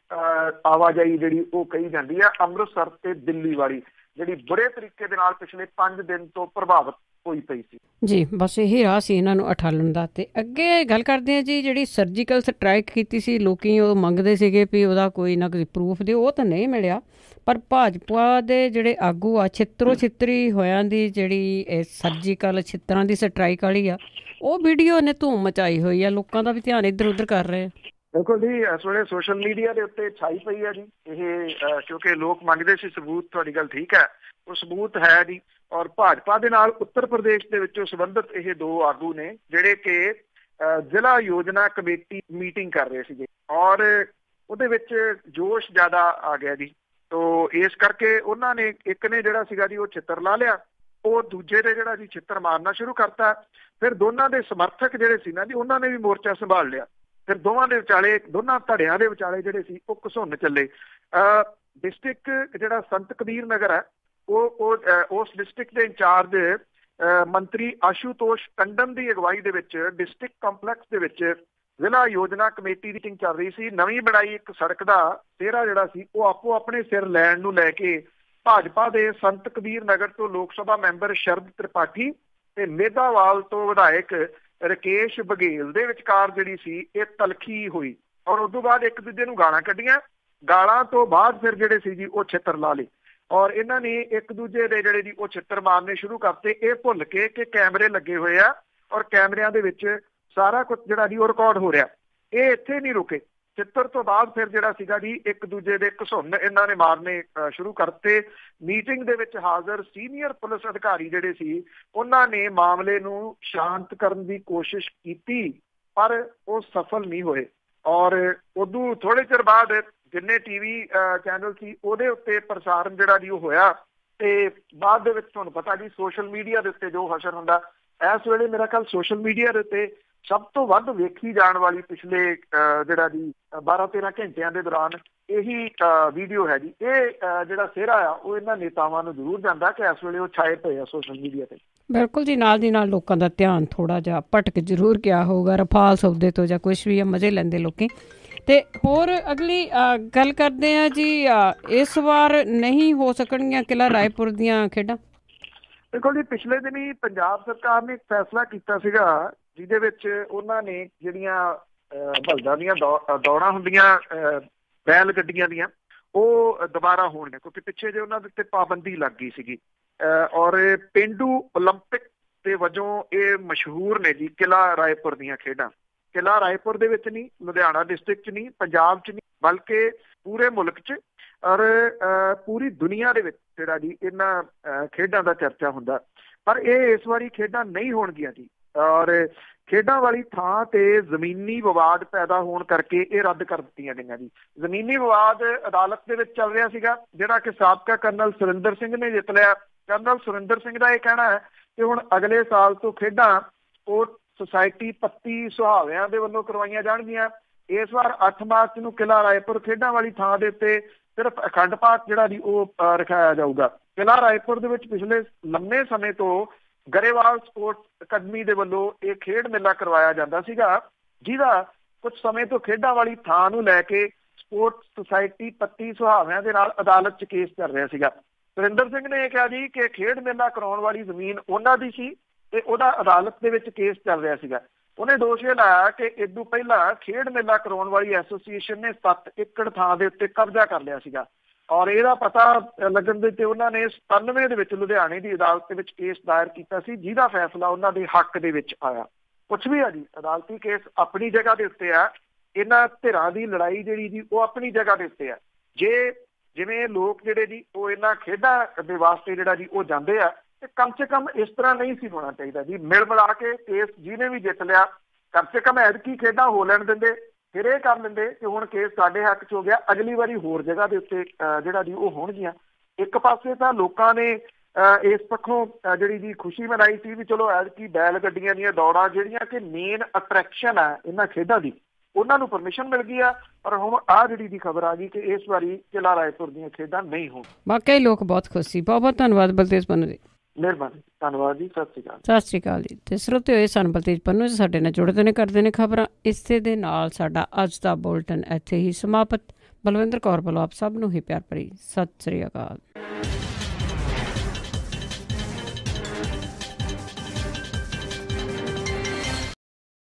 ਆਵਾਜਾਈ ਜਿਹੜੀ ਉਹ ਕਹੀ ਜਾਂਦੀ ਆ ਅੰਮ੍ਰਿਤਸਰ ਤੇ ਦਿੱਲੀ ਵਾਲੀ। ਜਿਹੜੀ ਬੜੇ ਤਰੀਕੇ ਦੇ ਨਾਲ ਪਿਛਲੇ 5 ਦਿਨ ਤੋਂ ਪ੍ਰਭਾਵਿਤ ਹੋਈ ਪਈ ਸੀ। ਜੀ ਬਸ ਇਹੀ ਰਾਹ ਸੀ ਇਹਨਾਂ ਨੂੰ ਅਠਾਲਣ ਦਾ। ਤੇ ਅੱਗੇ ਗੱਲ ਕਰਦੇ ਹਾਂ ਜੀ, ਜਿਹੜੀ ਸਰਜੀਕਲ ਸਟ੍ਰਾਈਕ ਕੀਤੀ ਸੀ, ਲੋਕੀ ਉਹ ਮੰਗਦੇ ਸੀਗੇ ਵੀ ਉਹਦਾ ਕੋਈ ਨਾ ਕੋਈ ਪ੍ਰੂਫ ਦਿਓ, ਉਹ ਤਾਂ ਨਹੀਂ ਮਿਲਿਆ। ਪਰ ਭਾਜਪਾ ਦੇ ਜਿਹੜੇ ਆਗੂ ਆ, ਛਿੱਤਰੋ ਛਿੱਤਰੀ ਹੋਇਆਂ ਦੀ ਜਿਹੜੀ ਇਹ ਸਰਜੀਕਲ ਛਿੱਤਰਾਂ ਦੀ ਸਟ੍ਰਾਈਕ ਵਾਲੀ ਆ, ਉਹ ਵੀਡੀਓ ਨੇ ਧੂਮ ਮਚਾਈ ਹੋਈ ਆ, ਲੋਕਾਂ ਦਾ ਵੀ ਧਿਆਨ ਇੱਧਰ ਉੱਧਰ ਕਰ ਰਹੇ ਆ। ਬਿਲਕੁਲ ਜੀ, ਇਸ ਵੇਲੇ ਸੋਸ਼ਲ ਮੀਡੀਆ ਦੇ ਉੱਤੇ ਛਾਈ ਪਈ ਹੈ ਜੀ ਇਹ, ਕਿਉਂਕਿ ਲੋਕ ਮੰਗਦੇ ਸੀ ਸਬੂਤ। ਤੁਹਾਡੀ ਗੱਲ ਠੀਕ ਹੈ, ਉਹ ਸਬੂਤ ਹੈ ਜੀ। ਔਰ ਭਾਜਪਾ ਦੇ ਨਾਲ ਉੱਤਰ ਪ੍ਰਦੇਸ਼ ਦੇ ਵਿੱਚੋਂ ਸੰਬੰਧਿਤ ਇਹ 2 ਆਗੂ ਨੇ ਜਿਹੜੇ ਕਿ ਜ਼ਿਲ੍ਹਾ ਯੋਜਨਾ ਕਮੇਟੀ ਮੀਟਿੰਗ ਕਰ ਰਹੇ ਸੀਗੇ, ਔਰ ਉਹਦੇ ਵਿੱਚ ਜੋਸ਼ ਜ਼ਿਆਦਾ ਆ ਗਿਆ ਜੀ। ਤੋ ਇਸ ਕਰਕੇ ਉਹਨਾਂ ਨੇ, ਇੱਕ ਨੇ ਜਿਹੜਾ ਸੀਗਾ ਜੀ ਉਹ ਛਿੱਤਰ ਲਾ ਲਿਆ, ਉਹ ਦੂਜੇ ਦੇ ਜਿਹੜਾ ਜੀ ਛਿੱਤਰ ਮਾਰਨਾ ਸ਼ੁਰੂ ਕਰਤਾ। ਫਿਰ ਦੋਨਾਂ ਦੇ ਸਮਰਥਕ ਜਿਹੜੇ ਸੀ ਨਾ ਜੀ, ਉਹਨਾਂ ਨੇ ਵੀ ਮੋਰਚਾ ਸੰਭਾਲ ਲਿਆ। ਫਿਰ ਦੋਵਾਂ ਦੇ ਵਿਚਾਲੇ, ਦੋਨਾਂ ਧੜਿਆਂ ਦੇ ਵਿਚਾਲੇ ਜਿਹੜੇ ਸੀ ਉਹ ਘਸੁੰਨ ਚੱਲੇ। ਡਿਸਟ੍ਰਿਕਟ ਜਿਹੜਾ ਸੰਤ ਕਬੀਰ ਨਗਰ ਹੈ, ਉਸ ਡਿਸਟ੍ਰਿਕਟ ਦੇ ਇੰਚਾਰਜ ਮੰਤਰੀ ਆਸ਼ੂਤੋਸ਼ ਟੰਡਨ ਦੀ ਅਗਵਾਈ ਦੇ ਵਿੱਚ ਡਿਸਟ੍ਰਿਕਟ ਕੰਪਲੈਕਸ ਦੇ ਵਿੱਚ ਜ਼ਿਲ੍ਹਾ ਯੋਜਨਾ ਕਮੇਟੀ ਦੀ ਮੀਟਿੰਗ ਚੱਲ ਰਹੀ ਸੀ। ਨਵੀਂ ਬਣਾਈ ਇੱਕ ਸੜਕ ਦਾ ਸਿਹਰਾ ਜਿਹੜਾ ਸੀ ਉਹ ਆਪੋ ਆਪਣੇ ਸਿਰ ਲੈਣ ਨੂੰ ਲੈ ਕੇ ਭਾਜਪਾ ਦੇ ਸੰਤ ਕਬੀਰ ਨਗਰ ਤੋਂ ਲੋਕ ਸਭਾ ਮੈਂਬਰ ਸ਼ਰਦ ਤ੍ਰਿਪਾਠੀ ਤੇ ਮੇਧਾਵਾਲ ਤੋਂ ਵਿਧਾਇਕ ਰਕੇਸ਼ ਬਘੇਲ ਦੇ ਵਿਚਕਾਰ ਜਿਹੜੀ ਸੀ ਇਹ ਤਲਖੀ ਹੋਈ, ਔਰ ਉਸ ਤੋਂ ਬਾਅਦ ਇੱਕ ਦੂਜੇ ਨੂੰ ਗਾਲਾਂ ਕੱਢੀਆਂ। ਗਾਲਾਂ ਤੋਂ ਬਾਅਦ ਫਿਰ ਜਿਹੜੇ ਸੀ ਜੀ ਉਹ ਛਿੱਤਰ ਲਾ ਲਏ, ਔਰ ਇਹਨਾਂ ਨੇ ਇੱਕ ਦੂਜੇ ਦੇ ਜਿਹੜੇ ਜੀ ਉਹ ਛਿੱਤਰ ਮਾਰਨੇ ਸ਼ੁਰੂ ਕਰਤੇ, ਇਹ ਭੁੱਲ ਕੇ ਕਿ ਕੈਮਰੇ ਲੱਗੇ ਹੋਏ ਆ ਔਰ ਕੈਮਰਿਆਂ ਦੇ ਵਿੱਚ ਸਾਰਾ ਕੁਝ ਜਿਹੜਾ ਜੀ ਉਹ ਰਿਕਾਰਡ ਹੋ ਰਿਹਾ। ਇਹ ਇੱਥੇ ਨਹੀਂ ਰੁਕੇ। ਛਿੱਤਰ ਤੋਂ ਬਾਅਦ ਫਿਰ ਜਿਹੜਾ ਸੀਗਾ ਜੀ ਇੱਕ ਦੂਜੇ ਦੇ ਘਸੁੰਨ ਇਹਨਾਂ ਨੇ ਮਾਰਨੇ ਸ਼ੁਰੂ ਕਰਤੇ। ਮੀਟਿੰਗ ਦੇ ਵਿੱਚ ਹਾਜ਼ਰ ਸੀਨੀਅਰ ਪੁਲਿਸ ਅਧਿਕਾਰੀ ਜਿਹੜੇ ਸੀ ਉਹਨਾਂ ਨੇ ਮਾਮਲੇ ਨੂੰ ਸ਼ਾਂਤ ਕਰਨ ਦੀ ਕੋਸ਼ਿਸ਼ ਕੀਤੀ, ਪਰ ਉਹ ਸਫਲ ਨਹੀਂ ਹੋਏ। ਔਰ ਉਦੋਂ ਥੋੜੇ ਚਿਰ ਬਾਅਦ ਜਿੰਨੇ ਟੀਵੀ ਚੈਨਲ ਸੀ ਉਹਦੇ ਉੱਤੇ ਪ੍ਰਸਾਰਣ ਜਿਹੜਾ ਜੀ ਉਹ ਹੋਇਆ, ਤੇ ਬਾਅਦ ਦੇ ਵਿੱਚ ਤੁਹਾਨੂੰ ਪਤਾ ਜੀ ਸੋਸ਼ਲ ਮੀਡੀਆ ਦੇ ਉੱਤੇ ਜੋ ਹਸ਼ਰ ਹੁੰਦਾ, ਇਸ ਵੇਲੇ ਮੇਰਾ ਖਿਆਲ ਸੋਸ਼ਲ ਮੀਡੀਆ ਦੇ ਉੱਤੇ ਸਭ ਤੋਂ ਵੱਧ ਵੇਖੀ ਜਾਣ ਵਾਲੀ ਪਿਛਲੇ ਜਿਹੜਾ ਜੀ 12-13 ਘੰਟਿਆਂ ਦੇ ਦੌਰਾਨ ਇਹੀ ਵੀਡੀਓ ਹੈ ਜੀ। ਇਹ ਜਿਹੜਾ ਸਿਹਰਾ ਆ ਉਹ ਇਹਨਾਂ ਨੇਤਾਵਾਂ ਨੂੰ ਜ਼ਰੂਰ ਜਾਂਦਾ ਕਿ ਇਸ ਵੇਲੇ ਉਹ ਛਾਏ ਪਏ ਆ ਸੋਸ਼ਲ ਮੀਡੀਆ ਤੇ। ਬਿਲਕੁਲ ਜੀ, ਨਾਲ ਦੀ ਨਾਲ ਲੋਕਾਂ ਦਾ ਧਿਆਨ ਥੋੜਾ ਜਿਹਾ ਭਟਕ ਜ਼ਰੂਰ ਗਿਆ ਹੋਊਗਾ ਰਫਾਲ ਸੌਦੇ ਤੋਂ ਜਾਂ ਕੁਛ ਵੀ ਆ, ਮਜ਼ੇ ਲੈਂਦੇ ਲੋਕੀ। ਤੇ ਹੋਰ ਅਗਲੀ ਗੱਲ ਕਰਦੇ ਆ ਜੀ, ਇਸ ਵਾਰ ਨਹੀਂ ਹੋ ਸਕਣਗੀਆਂ ਕਿਲ੍ਹਾ ਰਾਏਪੁਰ ਦੀਆਂ ਖੇਡਾਂ। ਦੇਖੋ ਜੀ, ਪਿਛਲੇ ਦਿਨੀ ਪੰਜਾਬ ਸਰਕਾਰ ਨੇ ਇੱਕ ਫੈਸਲਾ ਕੀਤਾ ਸੀਗਾ ਜਿਹਦੇ ਵਿੱਚ ਉਹਨਾਂ ਨੇ ਜਿਹੜੀਆਂ ਬਲਦਾਂ ਦੀਆਂ ਦੌੜਾਂ ਹੁੰਦੀਆਂ ਬੈਲ ਗੱਡੀਆਂ ਦੀਆਂ, ਉਹ ਦੁਬਾਰਾ ਹੋਣਗੀਆਂ, ਕਿਉਂਕਿ ਪਿੱਛੇ ਜੇ ਉਹਨਾਂ ਦੇ ਉੱਤੇ ਪਾਬੰਦੀ ਲੱਗ ਗਈ ਸੀਗੀ। ਔਰ ਪੇਂਡੂ ਓਲੰਪਿਕ ਦੇ ਵਜੋਂ ਇਹ ਮਸ਼ਹੂਰ ਨੇ ਜੀ ਕਿਲ੍ਹਾ ਰਾਏਪੁਰ ਦੀਆਂ ਖੇਡਾਂ। ਕਿਲ੍ਹਾ ਰਾਏਪੁਰ ਦੇ ਵਿੱਚ ਨਹੀਂ, ਲੁਧਿਆਣਾ ਡਿਸਟ੍ਰਿਕਟ 'ਚ ਨਹੀਂ, ਪੰਜਾਬ 'ਚ ਨਹੀਂ, ਬਲਕਿ ਪੂਰੇ ਮੁਲਕ 'ਚ ਔਰ ਪੂਰੀ ਦੁਨੀਆ ਦੇ ਵਿੱਚ ਜਿਹੜਾ ਜੀ ਇਹਨਾਂ ਖੇਡਾਂ ਦਾ ਚਰਚਾ ਹੁੰਦਾ। ਪਰ ਇਹ ਇਸ ਵਾਰੀ ਖੇਡਾਂ ਨਹੀਂ ਹੋਣਗੀਆਂ ਜੀ, ਔਰ ਖੇਡਾਂ ਵਾਲੀ ਥਾਂ ਤੇ ਜ਼ਮੀਨੀ ਵਿਵਾਦ ਪੈਦਾ ਹੋਣ ਕਰਕੇ ਇਹ ਰੱਦ ਕਰ ਦਿੱਤੀਆਂ ਗਈਆਂ ਜੀ। ਜ਼ਮੀਨੀ ਵਿਵਾਦ ਅਦਾਲਤ ਦੇ ਵਿੱਚ ਚੱਲ ਰਿਹਾ ਸੀਗਾ, ਜਿਹੜਾ ਕਿ ਸਾਬਕਾ ਕਰਨਲ ਸੁਰਿੰਦਰ ਸਿੰਘ ਨੇ ਜਿੱਤ ਲਿਆ। ਕਰਨਲ ਸੁਰਿੰਦਰ ਸਿੰਘ ਦਾ ਇਹ ਕਹਿਣਾ ਹੈ ਕਿ ਹੁਣ ਅਗਲੇ ਸਾਲ ਤੋਂ ਖੇਡਾਂ ਸਪੋਰਟ ਸੁਸਾਇਟੀ ਪੱਤੀ ਸੁਹਾਵਿਆਂ ਦੇ ਵੱਲੋਂ ਕਰਵਾਈਆਂ ਜਾਣਗੀਆਂ। ਇਸ ਵਾਰ 8 ਮਾਰਚ ਨੂੰ ਕਿਲ੍ਹਾ ਰਾਏਪੁਰ ਖੇਡਾਂ ਵਾਲੀ ਥਾਂ ਦੇ ਉੱਤੇ ਸਿਰਫ ਅਖੰਡ ਪਾਠ ਜਿਹੜਾ ਜੀ ਉਹ ਰਖਾਇਆ ਜਾਊਗਾ। ਕਿਲ੍ਹਾ ਰਾਏਪੁਰ ਦੇ ਵਿੱਚ ਪਿਛਲੇ ਲੰਮੇ ਸਮੇਂ ਤੋਂ ਗਰੇਵਾਲ ਸਪੋਰਟ ਅਕੈਡਮੀ ਦੇ ਵੱਲੋਂ ਇਹ ਖੇਡ ਮੇਲਾ ਕਰਵਾਇਆ ਜਾਂਦਾ ਸੀਗਾ, ਜਿਹਦਾ ਕੁਝ ਸਮੇਂ ਤੋਂ ਖੇਡਾਂ ਵਾਲੀ ਥਾਂ ਨੂੰ ਲੈ ਕੇ ਸਪੋਰਟ ਸੁਸਾਇਟੀ ਪੱਤੀ ਸੁਹਾਵਿਆਂ ਦੇ ਨਾਲ ਅਦਾਲਤ 'ਚ ਕੇਸ ਚੱਲ ਰਿਹਾ ਸੀਗਾ। ਸੁਰਿੰਦਰ ਸਿੰਘ ਨੇ ਇਹ ਕਿਹਾ ਜੀ ਕਿ ਖੇਡ ਮੇਲਾ ਕਰਾਉਣ ਵਾਲੀ ਜ਼ਮੀਨ ਉਹਨਾਂ ਦੀ ਸੀ ਤੇ ਉਹਦਾ ਅਦਾਲਤ ਦੇ ਵਿੱਚ ਕੇਸ ਚੱਲ ਰਿਹਾ ਸੀਗਾ। ਉਹਨੇ ਦੋਸ਼ ਇਹ ਲਾਇਆ ਕਿ ਇਦੋਂ ਪਹਿਲਾਂ ਖੇਡ ਮੇਲਾ ਕਰਾਉਣ ਵਾਲੀ ਐਸੋਸੀਏਸ਼ਨ ਨੇ 7 ਏਕੜ ਥਾਂ ਦੇ ਉੱਤੇ ਕਬਜ਼ਾ ਕਰ ਲਿਆ ਸੀਗਾ, ਔਰ ਇਹਦਾ ਪਤਾ ਲੱਗਣ ਦੇ ਤੇ ਉਹਨਾਂ ਨੇ 97 ਦੇ ਵਿੱਚ ਲੁਧਿਆਣੇ ਦੀ ਅਦਾਲਤ ਦੇ ਵਿੱਚ ਕੇਸ ਦਾਇਰ ਕੀਤਾ ਸੀ, ਜਿਹਦਾ ਫੈਸਲਾ ਉਹਨਾਂ ਦੇ ਹੱਕ ਦੇ ਵਿੱਚ ਆਇਆ। ਕੁਛ ਵੀ ਆ ਜੀ, ਅਦਾਲਤੀ ਕੇਸ ਆਪਣੀ ਜਗ੍ਹਾ ਦੇ ਉੱਤੇ ਆ, ਇਹਨਾਂ ਧਿਰਾਂ ਦੀ ਲੜਾਈ ਜਿਹੜੀ ਜੀ ਉਹ ਆਪਣੀ ਜਗ੍ਹਾ ਦੇ ਉੱਤੇ ਆ। ਜੇ ਜਿਵੇਂ ਲੋਕ ਜਿਹੜੇ ਜੀ ਉਹ ਇਹਨਾਂ ਖੇਡਾਂ ਦੇ ਵਾਸਤੇ ਜਿਹੜਾ ਜੀ ਉਹ ਜਾਂਦੇ ਆ, ਤੇ ਕਮ ਸੇ ਕਮ ਇਸ ਤਰ੍ਹਾਂ ਨਹੀਂ ਸੀ ਹੋਣਾ ਚਾਹੀਦਾ ਜੀ। ਮਿਲ ਮਿਲਾ ਕੇ ਕੇਸ ਜਿਹਨੇ ਵੀ ਜਿੱਤ ਲਿਆ, ਕਮ ਸੇ ਕਮ ਐਤਕੀ ਖੇਡਾਂ ਹੋ ਲੈਣ ਦਿੰਦੇ, ਫਿਰ ਇਹ ਕਰ ਲੈਂਦੇ ਕਿ ਹੁਣ ਕੇਸ ਸਾਡੇ ਹੱਕ 'ਚ ਹੋ ਗਿਆ, ਅਗਲੀ ਵਾਰੀ ਹੋਰ ਜਗ੍ਹਾ ਦੇ ਉੱਤੇ ਜਿਹੜਾ ਜੀ ਉਹ ਹੋਣਗੀਆਂ। ਇੱਕ ਪਾਸੇ ਤਾਂ ਲੋਕਾਂ ਨੇ ਇਸ ਪੱਖੋਂ ਜਿਹੜੀ ਜੀ ਖੁਸ਼ੀ ਮਨਾਈ ਸੀ ਵੀ ਚਲੋ ਐਤਕੀ ਬੈਲ ਗੱਡੀਆਂ ਦੀਆਂ ਦੌੜਾਂ ਜਿਹੜੀਆਂ ਕਿ ਮੇਨ ਅਟਰੈਕਸ਼ਨ ਆ ਇਹਨਾਂ ਖੇਡਾਂ ਦੀ, ਉਹਨਾਂ ਨੂੰ ਪਰਮਿਸ਼ਨ ਮਿਲ ਗਈ ਆ। ਪਰ ਹੁਣ ਆਹ ਜਿਹੜੀ ਦੀ ਖਬਰ ਆ ਗਈ ਕਿ ਇਸ ਵਾਰੀ ਕਿਲ੍ਹਾ ਰਾਏਪੁਰ ਦੀਆਂ ਖੇਡਾਂ ਨਹੀਂ ਹੋਣ। ਵਾਕਈ ਲੋਕ ਬਹੁਤ ਖੁਸ਼ ਸੀ। ਬਹੁਤ ਬਹੁਤ ਧੰਨਵਾਦ ਬਲਤੇਜ ਪੰਨੂ ਜੀ। ਮਿਹਰਬਾਨੀ, ਧੰਨਵਾਦ ਜੀ, ਸਤਿ ਸ਼੍ਰੀ ਅਕਾਲ। ਸਤਿ ਸ਼੍ਰੀ ਅਕਾਲ ਜੀ। ਤੇ ਸਰੋਤੇ ਹੋਏ ਸਨ ਬਲਤੇਜ ਪੰਨੂ ਜੀ, ਸਾਡੇ ਨਾਲ ਜੁੜਦੇ ਨੇ, ਕਰਦੇ ਨੇ ਖਬਰਾਂ। ਇਸੇ ਦੇ ਨਾਲ ਸਾਡਾ ਅੱਜ ਦਾ ਬੁਲਟਨ ਇੱਥੇ ਹੀ ਸਮਾਪਤ। ਬਲਵਿੰਦਰ ਕੌਰ ਵੱਲੋਂ ਆਪ ਸਭ ਨੂੰ ਹੀ ਪਿਆਰ ਭਰੀ ਸਤਿ ਸ਼੍ਰੀ ਅਕਾਲ।